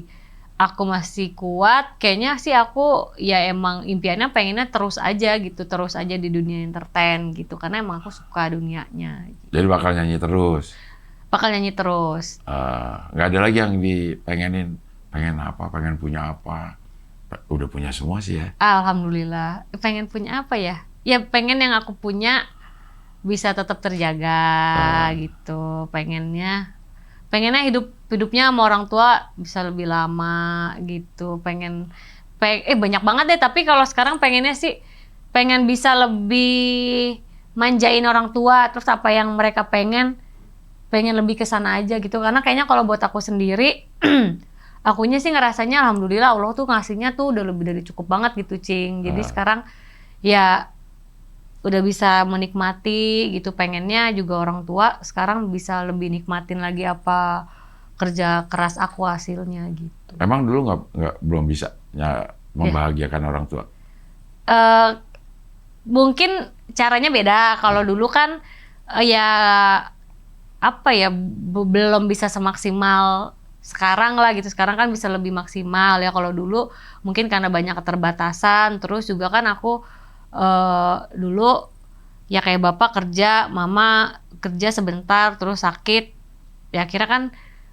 aku masih kuat, kayaknya sih aku ya emang impiannya pengennya terus aja gitu, terus aja di dunia entertain gitu, karena emang aku suka dunianya. Jadi bakal nyanyi terus? Bakal nyanyi terus. Nggak ada lagi yang dipengenin, pengen apa, pengen punya apa? Udah punya semua sih ya? Alhamdulillah. Pengen punya apa ya? Ya pengen yang aku punya bisa tetap terjaga gitu. Pengennya hidupnya sama orang tua bisa lebih lama gitu. Banyak banget deh, tapi kalau sekarang pengennya sih pengen bisa lebih manjain orang tua, terus apa yang mereka pengen lebih ke sana aja gitu. Karena kayaknya kalau buat aku sendiri akunya sih ngerasanya alhamdulillah Allah tuh ngasihnya tuh udah lebih dari cukup banget gitu, Cing. Jadi sekarang ya udah bisa menikmati gitu, pengennya juga orang tua sekarang bisa lebih nikmatin lagi apa kerja keras aku hasilnya gitu. Emang dulu belum bisa membahagiakan orang tua? Mungkin caranya beda. Kalau dulu kan ya apa ya, belum bisa semaksimal sekarang lah gitu. Sekarang kan bisa lebih maksimal ya. Kalau dulu mungkin karena banyak keterbatasan, terus juga kan aku dulu ya kayak bapak kerja, mama kerja sebentar terus sakit, ya akhirnya kan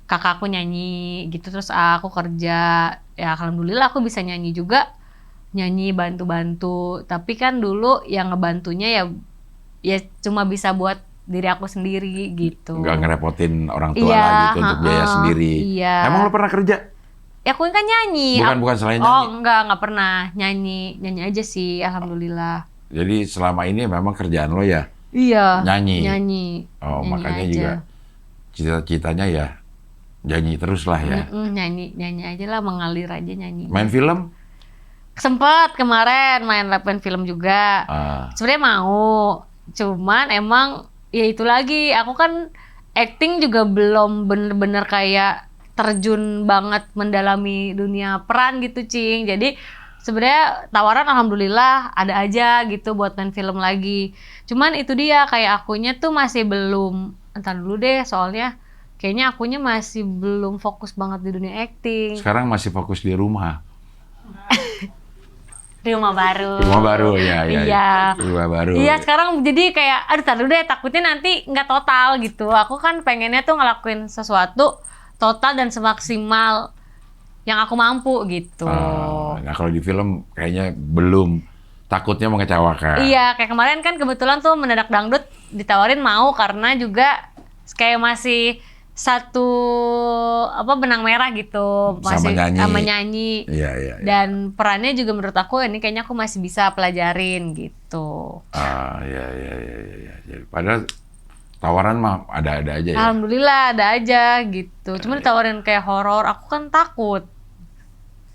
kakakku nyanyi gitu, terus aku kerja, ya alhamdulillah aku bisa nyanyi juga, nyanyi bantu-bantu. Tapi kan dulu yang ngebantunya ya cuma bisa buat diri aku sendiri gitu. Nggak ngerepotin orang tua Iya, lah gitu untuk biaya sendiri. Iya. Emang lo pernah kerja? Ya aku kan nyanyi. Bukan selain Oh nyanyi? enggak pernah nyanyi aja sih, alhamdulillah. Jadi selama ini memang kerjaan lo ya Iya. nyanyi. Nyanyi Oh, makanya aja. juga cita-citanya ya nyanyi terus lah ya. Nyanyi aja lah, mengalir aja nyanyi. Main film? Sempet kemarin main Lapen film juga. Sebenarnya mau, cuman emang ya itu lagi, aku kan acting juga belum bener-bener kayak terjun banget mendalami dunia peran gitu, Cing. Jadi sebenarnya tawaran alhamdulillah ada aja gitu buat main film lagi. Cuman itu dia, kayak akunya tuh masih belum, entar dulu deh soalnya kayaknya akunya masih belum fokus banget di dunia acting. Sekarang masih fokus di rumah. Di rumah baru. Rumah baru, ya. Iya. Rumah baru. Iya, sekarang jadi kayak, aduh tar dulu deh, takutnya nanti nggak total gitu. Aku kan pengennya tuh ngelakuin sesuatu total dan semaksimal yang aku mampu gitu. Nah, kalau di film kayaknya belum. Takutnya mengecewakan. Iya, kayak kemarin kan kebetulan tuh Mendadak Dangdut ditawarin mau karena juga kayak masih satu benang merah gitu, masih Sama nyanyi. nyanyi. Iya. Dan perannya juga menurut aku ini kayaknya aku masih bisa pelajarin gitu. Iya. Jadi, padahal tawaran mah ada-ada aja ya. Alhamdulillah ada aja gitu. Cuma ditawarin kayak horor, aku kan takut.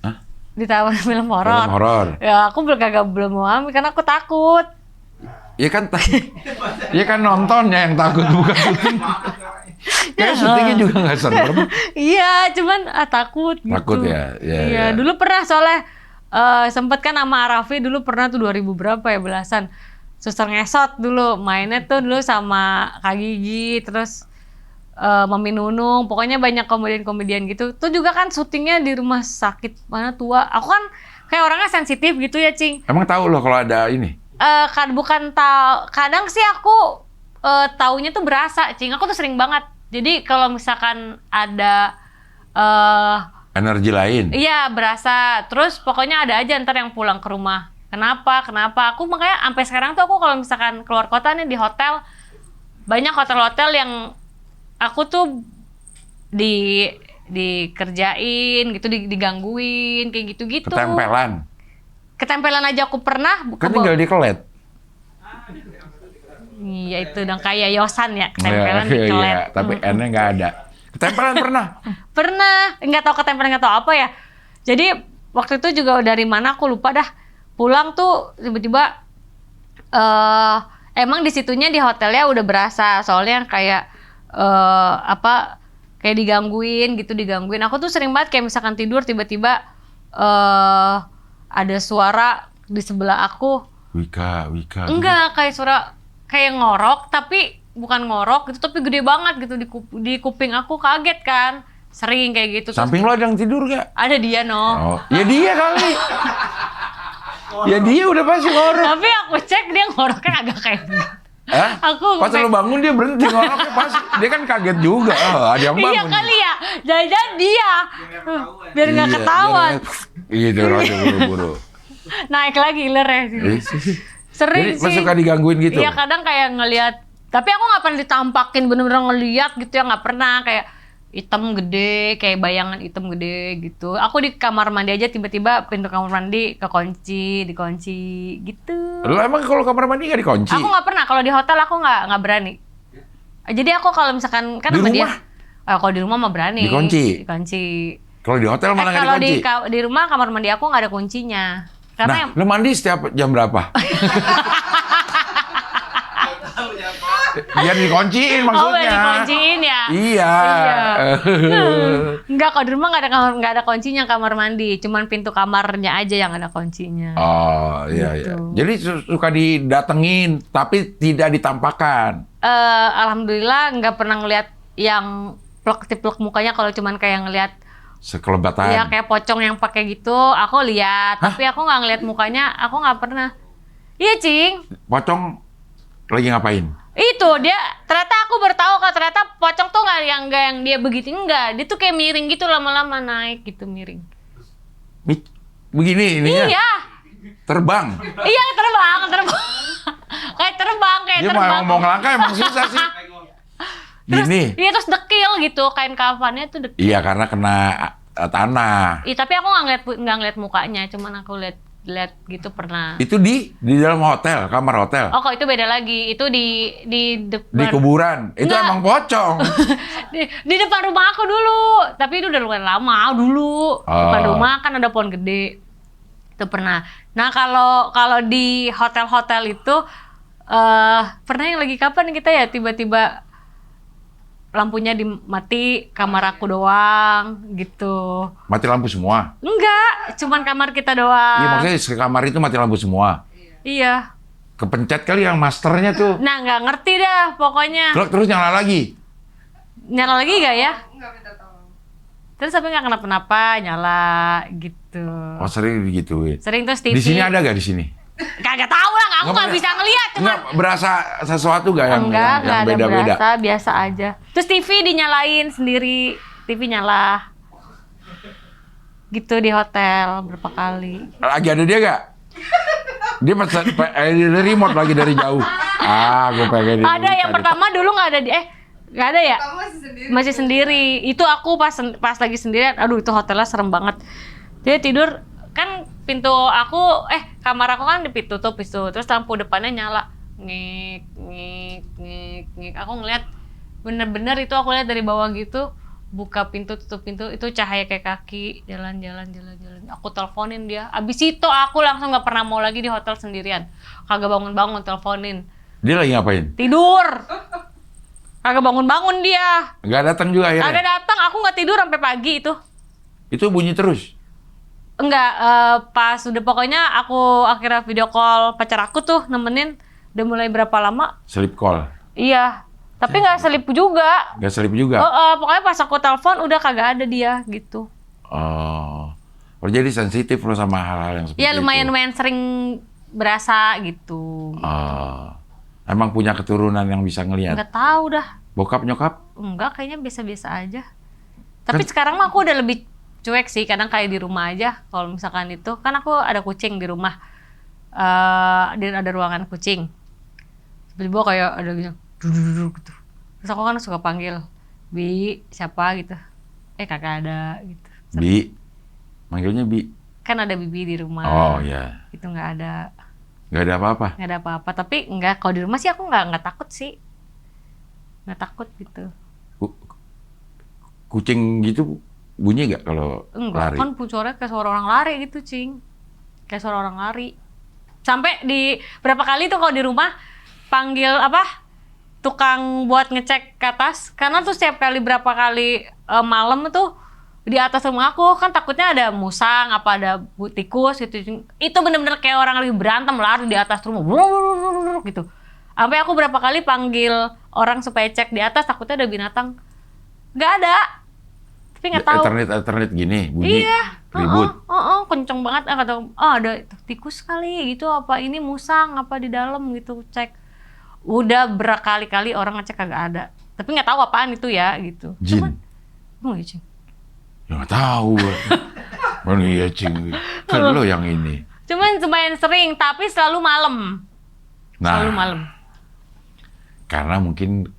Hah? Ditawarin film horor. Film horor. Ya aku belum mau ambil karena aku takut. Iya kan nontonnya yang takut bukan syuting. Kayak syutingnya juga nggak serem. Iya, cuman takut gitu. Takut ya? Iya, dulu pernah soalnya sempet kan sama Raffi dulu pernah tuh 2000 berapa ya belasan. Suster Ngesot dulu mainnya tuh dulu sama Kak Gigi, terus Mami Nunung, pokoknya banyak komedian-komedian gitu. Tuh juga kan syutingnya di rumah sakit mana tua. Aku kan kayak orangnya sensitif gitu ya, Cing. Emang tahu loh kalau ada ini? Bukan tahu, kadang sih aku taunya tuh berasa, Cing. Aku tuh sering banget. Jadi kalau misalkan ada Energi lain? iya berasa. Terus pokoknya ada aja ntar yang pulang ke rumah. Kenapa? Aku makanya sampai sekarang tuh aku kalau misalkan keluar kota nih di hotel, banyak hotel-hotel yang aku tuh dikerjain gitu, digangguin kayak gitu-gitu. Ketempelan aja aku pernah. Kan tinggal di Kelet. Iya itu dong kayak Yosan ya, ketempelan di Kelet. Iya, tapi N-nya nggak ada. Ketempelan pernah? Pernah, nggak tahu ketempelan nggak tahu apa ya. Jadi waktu itu juga dari mana aku lupa dah. Pulang tuh tiba-tiba emang di situnya di hotelnya udah berasa soalnya kayak kayak digangguin. Aku tuh sering banget kayak misalkan tidur tiba-tiba ada suara di sebelah aku. Wika. Enggak, kayak suara kayak ngorok tapi bukan ngorok gitu tapi gede banget gitu di kuping aku, kaget kan. Sering kayak gitu. Samping lo ada yang tidur gak? Ada dia, no. Oh, ya dia kali. Ya dia udah pasti ngorok. Tapi aku cek dia ngoroknya agak kayak gitu. Pas lo bangun dia berhenti ngoroknya pas. Dia kan kaget juga. Ada yang bangun. Iya kali ya. Jangan dia. Biar nggak ketahuan. Iya, buru-buru. Naik lagi ilernya. Sering Jadi sih. suka digangguin gitu? Iya kadang kayak ngelihat. Tapi aku nggak pernah ditampakin bener-bener ngeliat gitu ya, nggak pernah. Kayak hitam gede, kayak bayangan hitam gede gitu. Aku di kamar mandi aja tiba-tiba pintu kamar mandi dikunci gitu. Lo emang kalau kamar mandi nggak dikunci? Aku nggak pernah. Kalau di hotel aku nggak berani. Jadi aku kalau misalkan kan Di sama rumah? dia, kalau di rumah mah berani. Dikunci? Kalau di hotel malah nggak dikunci? Kalau di rumah kamar mandi aku nggak ada kuncinya. Karena Nah, lo mandi setiap jam berapa? Biar dikunciin maksudnya. biar dikunciin ya? Iya. Enggak, kalau di rumah nggak ada kuncinya kamar mandi. Cuman pintu kamarnya aja yang ada kuncinya. Oh, iya. Jadi suka didatengin, tapi tidak ditampakkan. Alhamdulillah nggak pernah ngeliat yang plek-plek mukanya. Kalau cuman kayak ngeliat Sekelebatan. ya kayak pocong yang pakai gitu, aku lihat. Tapi aku nggak ngeliat mukanya, aku nggak pernah. Iya, Cing. Pocong lagi ngapain? Itu dia ternyata aku baru tahu kalau ternyata pocong tuh nggak yang dia begitu, enggak, dia tuh kayak miring gitu, lama-lama naik gitu miring. Begini ininya. Iya. Terbang. Iya terbang. Kayak terbang. Dia mau ngelangkah emang susah sih. Gini. Iya terus dekil gitu, kain kafannya tuh dekil. Iya karena kena tanah. Iya tapi aku nggak ngeliat mukanya, cuman aku lihat gitu pernah. Itu di dalam hotel, kamar hotel. Oh, kok itu beda lagi. Itu di depan. Di kuburan. Itu Nggak. emang pocong. di depan rumah aku dulu. Tapi itu udah lumayan lama dulu. Depan rumah kan ada pohon gede. Itu pernah. Nah, kalau di hotel-hotel itu pernah yang lagi kapan kita ya tiba-tiba lampunya dimati, kamar aku doang gitu. Mati lampu semua? Enggak, cuman kamar kita doang. Iya maksudnya kamar itu mati lampu semua? Iya. Kepencet kali yang masternya tuh. Nah nggak ngerti dah pokoknya. Terus nyala lagi? Nyala lagi gak ya? Enggak minta tolong. Terus tapi nggak kenapa-napa, nyala gitu. Oh sering digituin. Sering terus TV. Di sini ada gak di sini? Kagak tahu lah, aku nggak bisa ngeliat. Nggak berasa sesuatu gak yang Enggak ada beda-beda? berasa, biasa aja. Terus TV dinyalain sendiri, TV nyala. Gitu di hotel berapa kali. Lagi ada dia gak? Dia remote lagi dari jauh. Gue pengen Ada yang pertama dulu nggak ada nggak ada ya? Kamu masih sendiri. Masih sendiri. Itu aku pas lagi sendirian. Aduh itu hotelnya serem banget. Dia tidur kan kamar aku kan ditutup itu. Terus lampu depannya nyala. Ngik ngik ngik ngik. Aku ngeliat bener-bener itu aku lihat dari bawah gitu. Buka pintu, tutup pintu, itu cahaya kayak kaki, jalan-jalan. Aku teleponin dia. Abis itu aku langsung nggak pernah mau lagi di hotel sendirian. Kagak bangun-bangun, teleponin. Dia lagi ngapain? Tidur. Kagak bangun-bangun dia. Nggak datang juga akhirnya? Kagak datang, aku nggak tidur sampai pagi itu. Itu bunyi terus? Enggak, pas udah pokoknya aku akhirnya video call pacar aku tuh nemenin. Udah mulai berapa lama? Sleep call? Iya. Tapi nggak selip juga. Nggak sleep juga? Pokoknya pas aku telepon udah kagak ada dia gitu. Oh jadi sensitif lo sama hal-hal yang seperti Iya itu? lumayan sering berasa gitu. Emang punya keturunan yang bisa ngelihat? Nggak tahu dah. Bokap nyokap? Enggak, kayaknya biasa-biasa aja. Tapi sekarang mah aku udah lebih cuek sih. Kadang kayak di rumah aja. Kalau misalkan itu, kan aku ada kucing di rumah. Dan ada ruangan kucing. Tiba-tiba kayak ada gitu. Duduk gitu. Terus aku kan suka panggil, Bi, siapa gitu. Kagak ada gitu. Bi? Manggilnya Bi? Kan ada Bibi di rumah. Oh iya. Itu nggak ada. Nggak ada apa-apa? Nggak ada apa-apa. Tapi nggak, kalau di rumah sih aku nggak takut sih. Nggak takut gitu. Kucing gitu bunyi nggak kalau Enggak, lari? kan suaranya kayak suara orang lari gitu, Cing. Kayak suara orang lari. Sampai di berapa kali tuh kalau di rumah panggil tukang buat ngecek ke atas. Karena tuh setiap kali berapa kali malam tuh di atas rumah aku kan takutnya ada musang, apa ada tikus gitu. Itu bener-bener kayak orang lagi berantem lari di atas rumah. Gitu. Sampai aku berapa kali panggil orang supaya cek di atas, takutnya ada binatang. Nggak ada. Tapi nggak tahu. Ethernet gini, bunyi, Iya. ribut. Kenceng banget. Ada tikus kali gitu, apa ini musang, apa di dalam gitu, cek. Udah berkali-kali orang ngecek kagak ada. Tapi nggak tahu apaan itu ya gitu. Jin? Iya, Cing. Ya nggak tahu. Mana iya Cing. Kan lo yang ini. Cuman lumayan sering, tapi selalu malam. Nah, Selalu malam. karena mungkin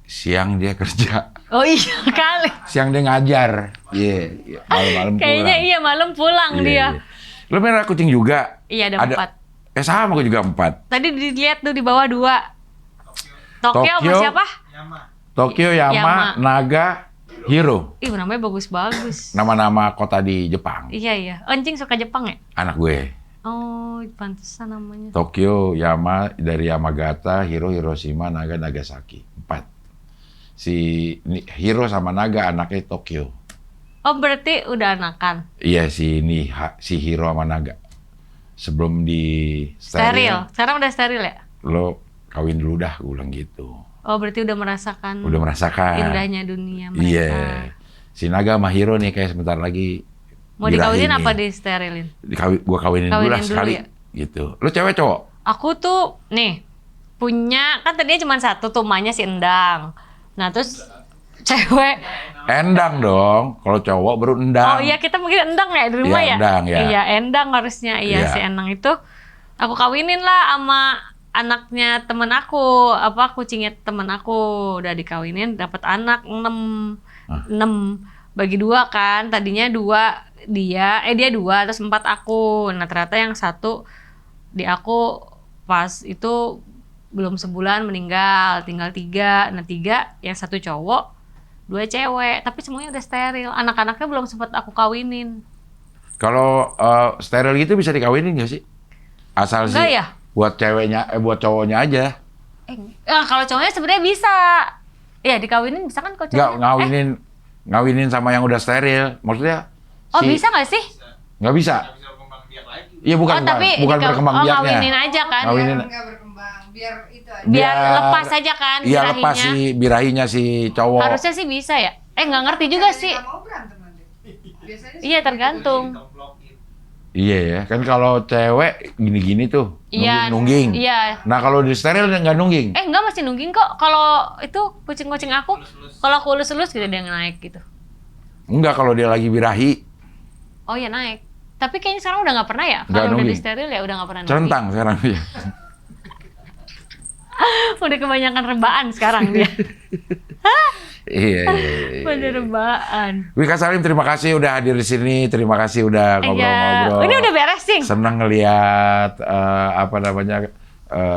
siang dia kerja. Oh iya kali. Siang dia ngajar. Iya, malam-malam pulang. Kayaknya iya malam pulang Iya, dia. iya. Lo merah kucing juga? Iya ada 4. Sama, gue juga 4. Tadi dilihat tuh di bawah 2. Tokyo sama Tokyo. siapa? Tokyo, Yama, Naga, Hiro. Ih namanya bagus-bagus. Nama-nama kota di Jepang. Iya. Anjing suka Jepang ya? Anak gue. Oh, pantesan namanya. Tokyo, Yama dari Yamagata, Hiro, Hiroshima, Naga, Nagasaki. 4. Si Hiro sama Naga anaknya Tokyo. Oh, berarti udah anakan. Iya, si Hiro sama Naga. Sebelum di Steril. Sekarang udah steril ya? Lo kawin dulu dah, gue bilang gitu. Oh, berarti udah merasakan indahnya dunia mereka. Iya. Si Naga sama Hiro nih kayak sebentar lagi Mau dikawinin apa di sterilin? Gua kawinin dulu lah sekali. ya? Gitu. Lo cewek cowok? Aku tuh nih punya, kan tadinya cuma satu tuh, emaknya si Endang. Nah terus cewek. Endang dong. Kalau cowok baru endang. Oh iya, kita mungkin Endang ya di rumah Iya, ya? Endang, ya. Iya, Endang harusnya. Iya, Iya. si Endang itu aku kawinin lah sama anaknya temen aku, kucingnya temen aku. Udah dikawinin, dapat anak 6. 6 bagi 2 kan. Tadinya 2 dia 2 terus 4 aku. Nah, ternyata yang 1 di aku pas itu belum sebulan meninggal, tinggal 3. Nah 3, yang 1 cowok, 2 cewek, tapi semuanya udah steril. Anak-anaknya belum sempat aku kawinin. Kalau steril gitu bisa dikawinin nggak sih? Asal Enggak sih ya? buat buat cowoknya aja. Kalau cowoknya sebenarnya bisa. Ya dikawinin bisa kan kalau Nggak cowoknya? ngawinin sama yang udah steril. Maksudnya Oh bisa nggak sih? Nggak bisa. Iya bukan tapi berkembang biaknya. ngawinin aja kan? Ngawinin. Enggak berkembang biar itu aja. Biar lepas aja kan Iya, birahinya. lepas si birahinya si cowok. Harusnya sih bisa ya. Nggak ngerti juga Kalau sih. nggak mau berantem nanti. Biasanya Iya tergantung. Iya ya, kan kalau cewek gini-gini tuh, Iya. nungging. Iya. Nah kalau di steril nggak nungging. Enggak, masih nungging kok. Kalau itu kucing-kucing aku, kalau aku elus-elus gitu dia naik gitu. Enggak kalau dia lagi birahi, Oh ya naik. Tapi kayaknya sekarang udah nggak pernah ya. Nggak Kalau udah nungging. di steril ya udah nggak pernah nungging. centang sekarang dia. Udah kebanyakan rebaan sekarang dia. Iya. Udah rebaan. Wika Salim, terima kasih udah hadir di sini. Terima kasih udah ngobrol-ngobrol. Ini udah beres, Cing? Senang ngelihat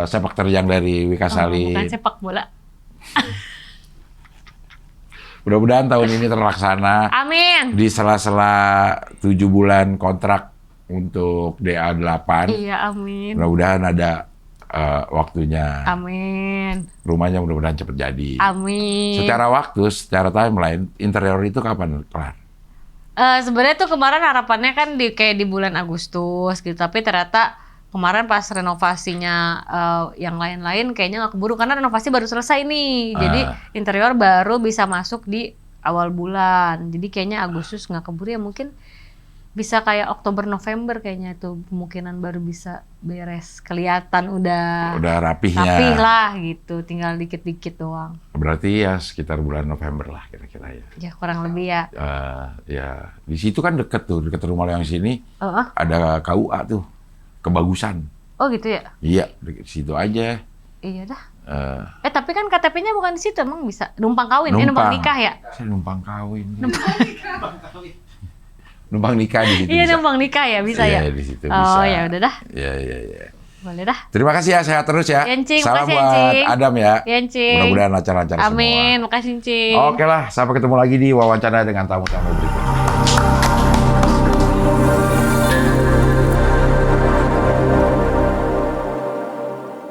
sepak terjang dari Wika Salim. Bukan sepak bola. Mudah-mudahan tahun ini terlaksana. Amin. Di sela-sela 7 bulan kontrak untuk DA8. Iya, amin. Mudah-mudahan ada waktunya. Amin. Rumahnya mudah-mudahan cepat jadi. Amin. Secara waktu, secara timeline, interior itu kapan kelar? Sebenarnya tuh kemarin harapannya kan kayak di bulan Agustus gitu, tapi ternyata kemarin pas renovasinya yang lain-lain kayaknya nggak keburu karena renovasi baru selesai nih. Jadi interior baru bisa masuk di awal bulan. Jadi kayaknya Agustus nggak keburu ya, mungkin bisa kayak Oktober November kayaknya tuh kemungkinan baru bisa beres. Kelihatan udah rapihnya. rapih lah gitu, tinggal dikit-dikit doang. Berarti ya sekitar bulan November lah kira-kira ya. Ya kurang lebih ya. Ya di situ kan deket rumah lo yang sini Oh, ada KUA tuh, kebagusan. oh gitu ya? Iya, di situ aja. Iya dah. Eh, Tapi kan KTP-nya bukan di situ, emang bisa numpang kawin, numpang nikah ya? Saya numpang kawin. Numpang nikah di situ. Iya bisa. numpang nikah ya, bisa Iya, ya? di situ Oh bisa. ya udah dah, Iya. boleh dah. Terima kasih ya, sehat terus ya. Encing, Salam makasih, buat Encing. Adam ya. Iya, Encing. Mudah-mudahan lancar-lancar semua. Amin, makasih Cing. Oke lah, sampai ketemu lagi di wawancara dengan tamu-tamu berikutnya.